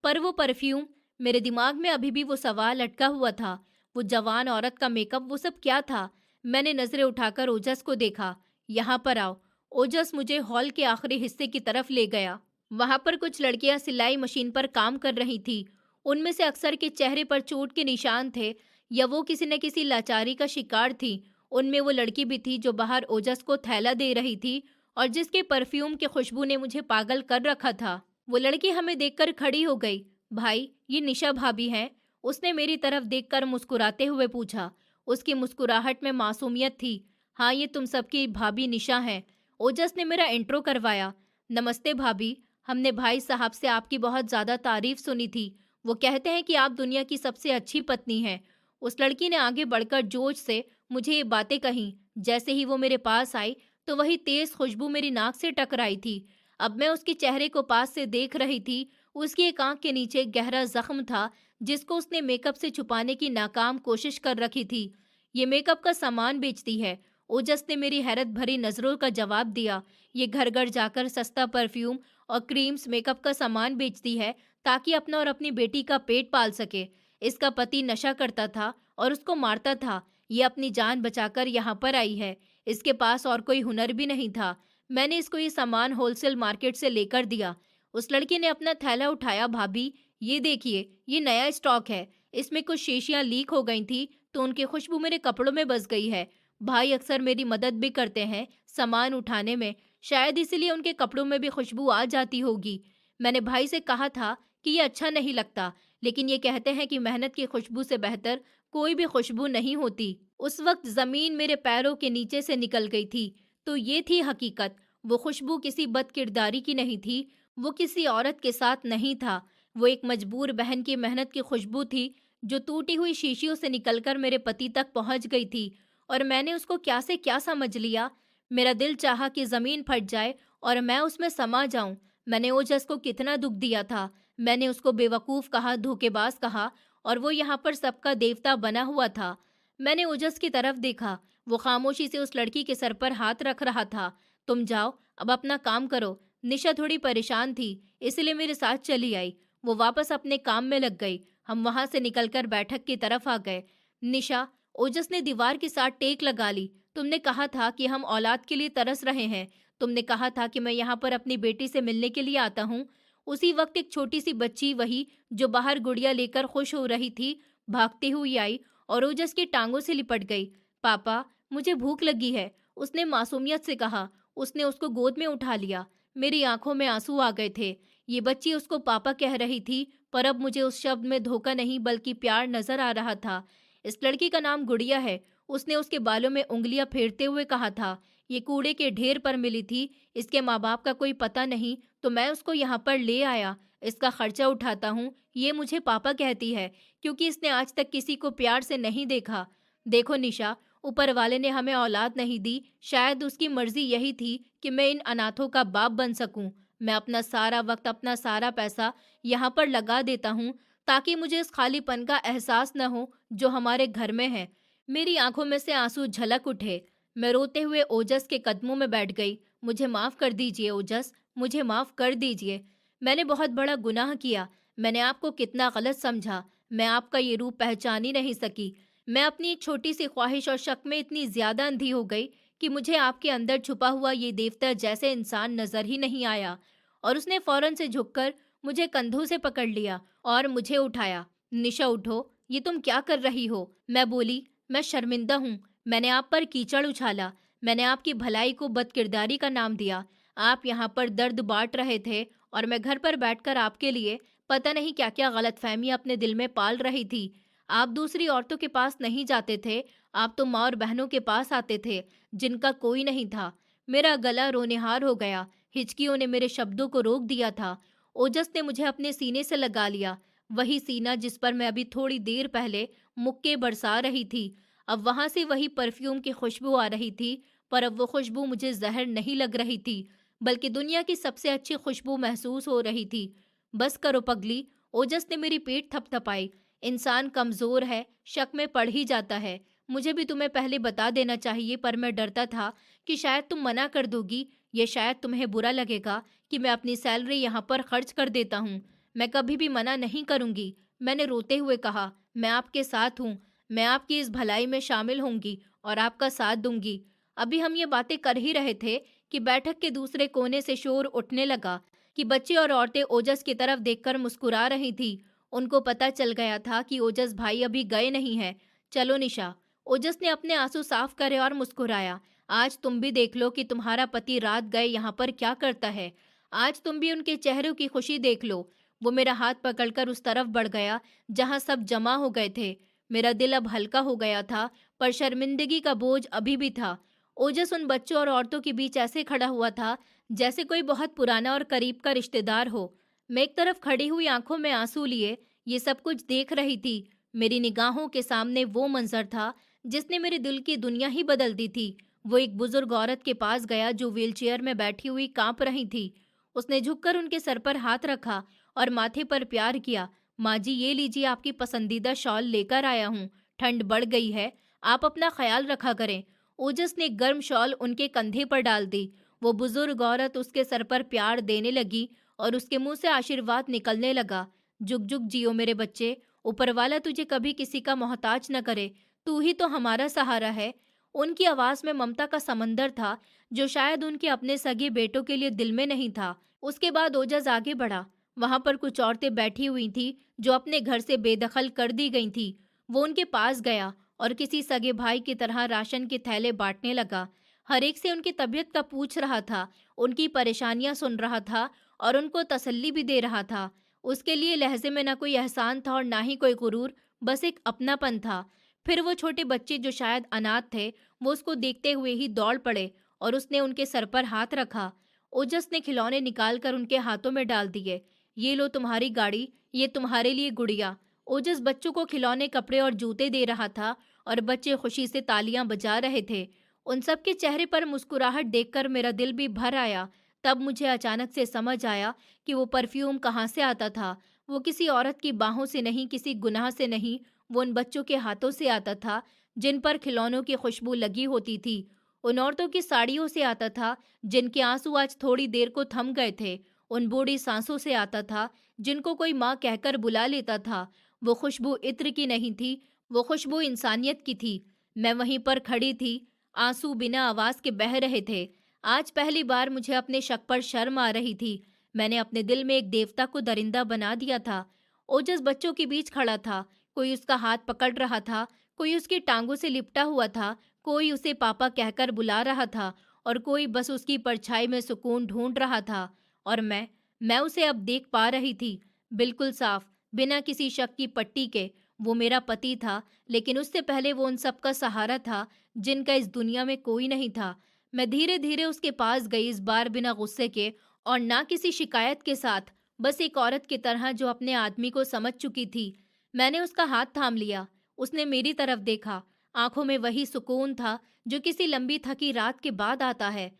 पर वो परफ्यूम, मेरे दिमाग में अभी भी वो सवाल अटका हुआ था। वो जवान औरत का मेकअप, वो सब क्या था? मैंने नजरें उठाकर ओजस को देखा। यहाँ पर आओ। ओजस मुझे हॉल के आखिरी हिस्से की तरफ ले गया। वहां पर कुछ लड़कियां सिलाई मशीन पर काम कर रही थी। उनमें से अक्सर के चेहरे पर चोट के निशान थे या वो किसी न किसी लाचारी का शिकार थी। उनमें वो लड़की भी थी जो बाहर ओजस को थैला दे रही थी और जिसके परफ्यूम की खुशबू ने मुझे पागल कर रखा था। वो लड़की हमें देखकर खड़ी हो गई। भाई, ये निशा भाभी हैं। उसने मेरी तरफ देखकर मुस्कुराते हुए पूछा। उसकी मुस्कुराहट में मासूमियत थी। हाँ, ये तुम सबकी भाभी निशा हैं। ओजस ने मेरा इंट्रो करवाया। नमस्ते भाभी, हमने भाई साहब से आपकी बहुत ज्यादा तारीफ सुनी थी। वो कहते हैं कि आप दुनिया की सबसे अच्छी पत्नी हैं। उस लड़की ने आगे बढ़कर जोश से मुझे ये बातें कहीं। जैसे ही वो मेरे पास आई तो वही तेज खुशबू मेरी नाक से टकराई थी। अब मैं उसके चेहरे को पास से देख रही थी। उसकी एक आंख के नीचे एक गहरा जख्म था जिसको उसने मेकअप से छुपाने की नाकाम कोशिश कर रखी थी। ये मेकअप का सामान बेचती है। ओजस ने मेरी हैरत भरी नजरों का जवाब दिया। ये घर घर जाकर सस्ता परफ्यूम और क्रीम्स, मेकअप का सामान बेचती है ताकि अपना और अपनी बेटी का पेट पाल सके। इसका पति नशा करता था और उसको मारता था। ये अपनी जान बचाकर यहाँ पर आई है। इसके पास और कोई हुनर भी नहीं था। मैंने इसको ये सामान होलसेल मार्केट से लेकर दिया। उस लड़की ने अपना थैला उठाया। भाभी, ये देखिए, ये नया स्टॉक है। इसमें कुछ शीशियां लीक हो गई थी तो उनकी खुशबू मेरे कपड़ों में बस गई है। भाई अक्सर मेरी मदद भी करते हैं सामान उठाने में, शायद इसीलिए उनके कपड़ों में भी खुशबू आ जाती होगी। मैंने भाई से कहा था कि ये अच्छा नहीं लगता, लेकिन ये कहते हैं कि मेहनत की खुशबू से बेहतर कोई भी खुशबू नहीं होती। उस वक्त जमीन मेरे पैरों के नीचे से निकल गई थी। तो ये थी हकीकत। वो खुशबू किसी बदकिरदारी की नहीं थी। वो किसी औरत के साथ नहीं था। वो एक मजबूर बहन की मेहनत की खुशबू थी जो टूटी हुई शीशियों से निकलकर मेरे पति तक पहुंच गई थी। और मैंने उसको क्या से क्या समझ लिया। मेरा दिल चाहा कि जमीन फट जाए और मैं उसमें समा जाऊं। मैंने ओजस को कितना दुख दिया था। मैंने उसको बेवकूफ कहा, धोखेबाज कहा, और वो यहाँ पर सबका देवता बना हुआ था। मैंने ओजस की तरफ देखा। वो खामोशी से उस लड़की के सर पर हाथ रख रहा था। तुम जाओ, अब अपना काम करो। निशा थोड़ी परेशान थी, इसलिए मेरे साथ चली आई। वो वापस अपने काम में लग गई। हम वहां से निकलकर बैठक की तरफ आ गए। निशा, ओजस ने दीवार के साथ टेक लगा ली। तुमने कहा था कि हम औलाद के लिए तरस रहे हैं, तुमने कहा था कि मैं यहाँ पर अपनी बेटी से मिलने के लिए आता हूँ। उसी वक्त एक छोटी सी बच्ची, वही जो बाहर गुड़िया लेकर खुश हो रही थी, भागती हुई आई और ओजस की टांगों से लिपट गई। पापा, मुझे भूख लगी है, उसने मासूमियत से कहा। उसने उसको गोद में उठा लिया। मेरी आंखों में आंसू आ गए थे। ये बच्ची उसको पापा कह रही थी, पर अब मुझे उस शब्द में धोखा नहीं बल्कि प्यार नजर आ रहा था। इस लड़की का नाम गुड़िया है। उसने उसके बालों में उंगलियां फेरते हुए कहा था। ये कूड़े के ढेर पर मिली थी, इसके माँ बाप का कोई पता नहीं, तो मैं उसको यहाँ पर ले आया। इसका खर्चा उठाता हूँ, ये मुझे पापा कहती है, क्योंकि इसने आज तक किसी को प्यार से नहीं देखा। देखो निशा, ऊपर वाले ने हमें औलाद नहीं दी, शायद उसकी मर्जी यही थी कि मैं इन अनाथों का बाप बन सकूं। मैं अपना सारा वक्त, अपना सारा पैसा यहाँ पर लगा देता हूँ, ताकि मुझे इस खालीपन का एहसास न हो जो हमारे घर में है। मेरी आंखों में से आंसू झलक उठे। मैं रोते हुए ओजस के कदमों में बैठ गई। मुझे माफ कर दीजिए ओजस, मुझे माफ कर दीजिए। मैंने बहुत बड़ा गुनाह किया। मैंने आपको कितना गलत समझा। मैं आपका ये रूप पहचान ही नहीं सकी। मैं अपनी एक छोटी सी ख्वाहिश और शक में इतनी ज्यादा अंधी हो गई कि मुझे आपके अंदर छुपा हुआ ये देवता जैसे इंसान नजर ही नहीं आया। और उसने फौरन से झुककर मुझे कंधों से पकड़ लिया और मुझे उठाया। निशा, उठो, ये तुम क्या कर रही हो? मैं बोली, मैं शर्मिंदा हूँ। मैंने आप पर कीचड़ उछाला। मैंने आपकी भलाई को बदकिरदारी का नाम दिया। आप यहाँ पर दर्द बांट रहे थे और मैं घर पर बैठकर आपके लिए पता नहीं क्या क्या गलतफहमी अपने दिल में पाल रही थी। आप दूसरी औरतों के पास नहीं जाते थे, आप तो माँ और बहनों के पास आते थे, जिनका कोई नहीं था। मेरा गला रोनेहार हो गया। हिचकियों ने मेरे शब्दों को रोक दिया था। ओजस ने मुझे अपने सीने से लगा लिया, वही सीना जिस पर मैं अभी थोड़ी देर पहले मुक्के बरसा रही थी। अब वहां से वही परफ्यूम की खुशबू आ रही थी, पर अब वो खुशबू मुझे जहर नहीं लग रही थी, बल्कि दुनिया की सबसे अच्छी खुशबू महसूस हो रही थी। बस करो पगली, ओजस ने मेरी पीठ थपथपाई। इंसान कमजोर है, शक में पड़ ही जाता है। मुझे भी तुम्हें पहले बता देना चाहिए, पर मैं डरता था कि शायद तुम मना कर दोगी। ये शायद तुम्हें बुरा लगेगा कि मैं अपनी सैलरी यहाँ पर खर्च कर देता हूँ। मैं कभी भी मना नहीं करूंगी। मैंने रोते हुए कहा, मैं आपके साथ हूँ। मैं आपकी इस भलाई में शामिल होंगी और आपका साथ दूंगी। अभी हम ये बातें कर ही रहे थे कि बैठक के दूसरे कोने से शोर उठने लगा कि बच्चे और औरतें ओजस की तरफ देखकर मुस्कुरा रही थी। उनको पता चल गया था कि ओजस भाई अभी गए नहीं हैं। चलो निशा, ओजस ने अपने आंसू साफ करे और मुस्कुराया। आज तुम भी देख लो कि तुम्हारा पति रात गए यहाँ पर क्या करता है। आज तुम भी उनके चेहरों की खुशी देख लो। वो मेरा हाथ पकड़कर उस तरफ बढ़ गया जहाँ सब जमा हो गए थे। मेरा दिल अब हल्का हो गया था, पर शर्मिंदगी का बोझ अभी भी था। ओजस उन बच्चों और औरतों के बीच ऐसे खड़ा हुआ था जैसे कोई बहुत पुराना और करीब का रिश्तेदार हो। मैं एक तरफ खड़ी हुई आंखों में आंसू लिए ये सब कुछ देख रही थी। मेरी निगाहों के सामने वो मंजर था जिसने मेरे दिल की दुनिया ही बदल दी थी। वो एक बुजुर्ग औरत के पास गया जो व्हीलचेयर में बैठी हुई कांप रही थी। उसने झुककर उनके सर पर हाथ रखा और माथे पर प्यार किया। माँ जी, ये लीजिए, आपकी पसंदीदा शॉल लेकर आया हूँ। ठंड बढ़ गई है, आप अपना ख्याल रखा करें। ओजस ने गर्म शॉल उनके कंधे पर डाल दी। वो बुजुर्ग औरत उसके सर पर प्यार देने लगी और उसके मुंह से आशीर्वाद निकलने लगा। जुग जुग जियो मेरे बच्चे, ऊपर वाला तुझे कभी किसी का मोहताज न करे, तू ही तो हमारा सहारा है। उनकी आवाज में ममता का समंदर था जो शायद उनके अपने सगे बेटों के लिए दिल में नहीं था। उसके बाद ओजस आगे बढ़ा। वहां पर कुछ औरतें बैठी हुई थी जो अपने घर से बेदखल कर दी गई थी। वो उनके पास गया और किसी सगे भाई की तरह राशन के थैले बांटने लगा। हर एक से उनकी तबीयत का पूछ रहा था, उनकी परेशानियां सुन रहा था और उनको तसल्ली भी दे रहा था। उसके लिए लहजे में ना कोई एहसान था और ना ही कोई गुरूर, बस एक अपनापन था। फिर वो छोटे बच्चे जो शायद अनाथ थे, वो उसको देखते हुए ही दौड़ पड़े और उसने उनके सर पर हाथ रखा। ओजस ने खिलौने निकालकर उनके हाथों में डाल दिए। ये लो तुम्हारी गाड़ी, ये तुम्हारे लिए गुड़िया। ओजस बच्चों को खिलौने, कपड़े और जूते दे रहा था और बच्चे खुशी से तालियां बजा रहे थे। उन सब के चेहरे पर मुस्कुराहट देखकर मेरा दिल भी भर आया। तब मुझे अचानक से समझ आया कि वो परफ्यूम कहाँ से आता था। वो किसी औरत की बाहों से नहीं, किसी गुनाह से नहीं, वो उन बच्चों के हाथों से आता था जिन पर खिलौनों की खुशबू लगी होती थी। उन औरतों की साड़ियों से आता था जिनके आंसू आज थोड़ी देर को थम गए थे। उन बूढ़ी सांसों से आता था जिनको कोई माँ कहकर बुला लेता था। वो खुशबू इत्र की नहीं थी, वो खुशबू इंसानियत की थी। मैं वहीं पर खड़ी थी, आंसू बिना आवाज के बह रहे थे। आज पहली बार मुझे अपने शक पर शर्म आ रही थी। मैंने अपने दिल में एक देवता को दरिंदा बना दिया था। ओजस बच्चों के बीच खड़ा था। कोई उसका हाथ पकड़ रहा था, कोई उसकी टांगों से लिपटा हुआ था, कोई उसे पापा कहकर बुला रहा था और कोई बस उसकी परछाई में सुकून ढूंढ रहा था। और मैं उसे अब देख पा रही थी, बिल्कुल साफ, बिना किसी शक की पट्टी के। वो मेरा पति था, लेकिन उससे पहले वो उन सब का सहारा था जिनका इस दुनिया में कोई नहीं था। मैं धीरे धीरे उसके पास गई, इस बार बिना गुस्से के और ना किसी शिकायत के साथ, बस एक औरत की तरह जो अपने आदमी को समझ चुकी थी। मैंने उसका हाथ थाम लिया। उसने मेरी तरफ देखा। आंखों में वही सुकून था जो किसी लंबी थकी रात के बाद आता है।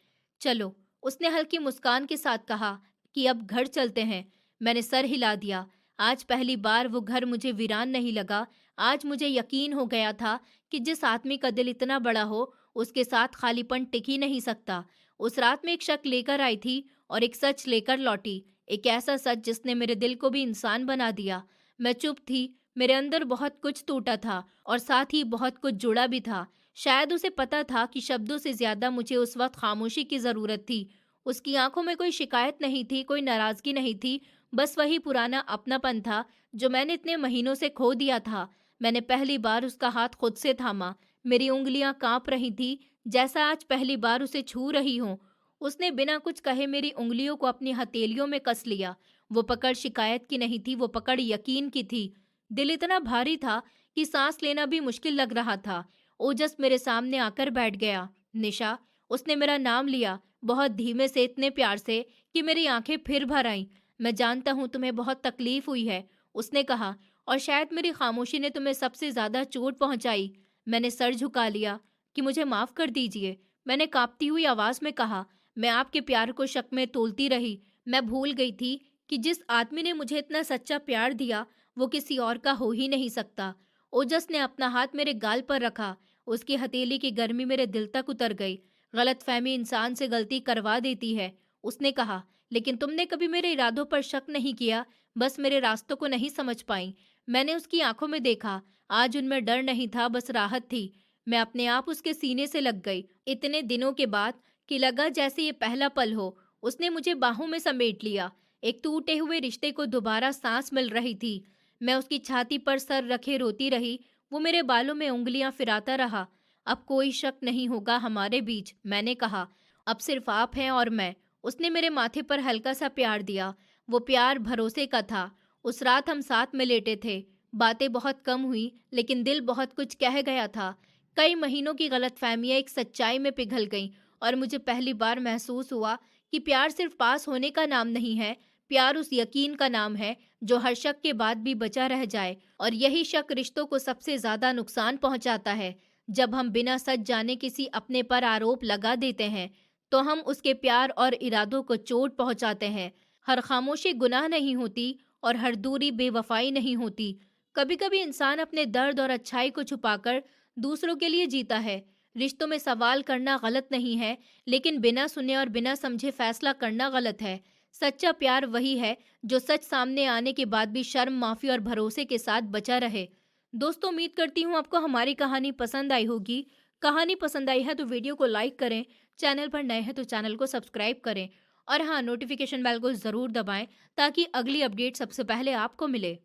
चलो, उसने हल्की मुस्कान के साथ कहा कि अब घर चलते हैं। मैंने सर हिला दिया। आज पहली बार वो घर मुझे वीरान नहीं लगा। आज मुझे यकीन हो गया था कि जिस आदमी का दिल इतना बड़ा हो, उसके साथ खालीपन टिक ही नहीं सकता। उस रात में एक शक लेकर आई थी और एक सच लेकर लौटी। एक ऐसा सच जिसने मेरे दिल को भी इंसान बना दिया। मैं चुप थी। मेरे अंदर बहुत कुछ टूटा था और साथ ही बहुत कुछ जुड़ा भी था। शायद उसे पता था कि शब्दों से ज्यादा मुझे उस वक्त खामोशी की जरूरत थी। उसकी आंखों में कोई शिकायत नहीं थी, कोई नाराजगी नहीं थी, बस वही पुराना अपनापन था जो मैंने इतने महीनों से खो दिया था। मैंने पहली बार उसका हाथ खुद से थामा। मेरी उंगलियां कांप रही थी, जैसा आज पहली बार उसे छू रही हूं। उसने बिना कुछ कहे मेरी उंगलियों को अपनी हथेलियों में कस लिया। वो पकड़ शिकायत की नहीं थी, वो पकड़ यकीन की थी। दिल इतना भारी था कि सांस लेना भी मुश्किल लग रहा था। ओजस मेरे सामने आकर बैठ गया। निशा, उसने मेरा नाम लिया, बहुत धीमे से, इतने प्यार से कि मेरी आंखें फिर भर आईं। मैं जानता हूँ तुम्हें बहुत तकलीफ हुई है, उसने कहा, और शायद मेरी खामोशी ने तुम्हें सबसे ज्यादा चोट पहुंचाई। मैंने सर झुका लिया कि मुझे माफ कर दीजिए। मैंने कांपती हुई आवाज में कहा, मैं आपके प्यार को शक में तोलती रही। मैं भूल गई थी कि जिस आदमी ने मुझे इतना सच्चा प्यार दिया, वो किसी और का हो ही नहीं सकता। ओजस ने अपना हाथ मेरे गाल पर रखा। उसकी हथेली की गर्मी मेरे दिल तक उतर गई। गलतफहमी इंसान से गलती करवा देती है, उसने कहा, लेकिन तुमने कभी मेरे इरादों पर शक नहीं किया, बस मेरे रास्तों को नहीं समझ पाई। मैंने उसकी आंखों में देखा। आज उनमें डर नहीं था, बस राहत थी। मैं अपने आप उसके सीने से लग गई, इतने दिनों के बाद, कि लगा जैसे ये पहला पल हो। उसने मुझे बाहों में समेट लिया। एक टूटे हुए रिश्ते को दोबारा सांस मिल रही थी। मैं उसकी छाती पर सर रखे रोती रही। वो मेरे बालों में उंगलियां फिराता रहा। अब कोई शक नहीं होगा हमारे बीच, मैंने कहा। अब सिर्फ आप हैं और मैं। उसने मेरे माथे पर हल्का सा प्यार दिया। वो प्यार भरोसे का था। उस रात हम साथ में लेटे थे। बातें बहुत कम हुई, लेकिन दिल बहुत कुछ कह गया था। कई महीनों की गलतफहमियां एक सच्चाई में पिघल गईं और मुझे पहली बार महसूस हुआ कि प्यार सिर्फ पास होने का नाम नहीं है। प्यार उस यकीन का नाम है जो हर शक के बाद भी बचा रह जाए, और यही शक रिश्तों को सबसे ज्यादा नुकसान पहुंचाता है। जब हम बिना सच जाने किसी अपने पर आरोप लगा देते हैं, तो हम उसके प्यार और इरादों को चोट पहुंचाते हैं। हर खामोशी गुनाह नहीं होती और हर दूरी बेवफाई नहीं होती। कभी कभी इंसान अपने दर्द और अच्छाई को छुपाकर दूसरों के लिए जीता है। रिश्तों में सवाल करना गलत नहीं है, लेकिन बिना सुने और बिना समझे फैसला करना गलत है। सच्चा प्यार वही है जो सच सामने आने के बाद भी शर्म, माफी और भरोसे के साथ बचा रहे। दोस्तों, उम्मीद करती हूँ आपको हमारी कहानी पसंद आई होगी। कहानी पसंद आई है तो वीडियो को लाइक करें, चैनल पर नए हैं तो चैनल को सब्सक्राइब करें और हाँ, नोटिफिकेशन बेल को ज़रूर दबाएं ताकि अगली अपडेट सबसे पहले आपको मिले।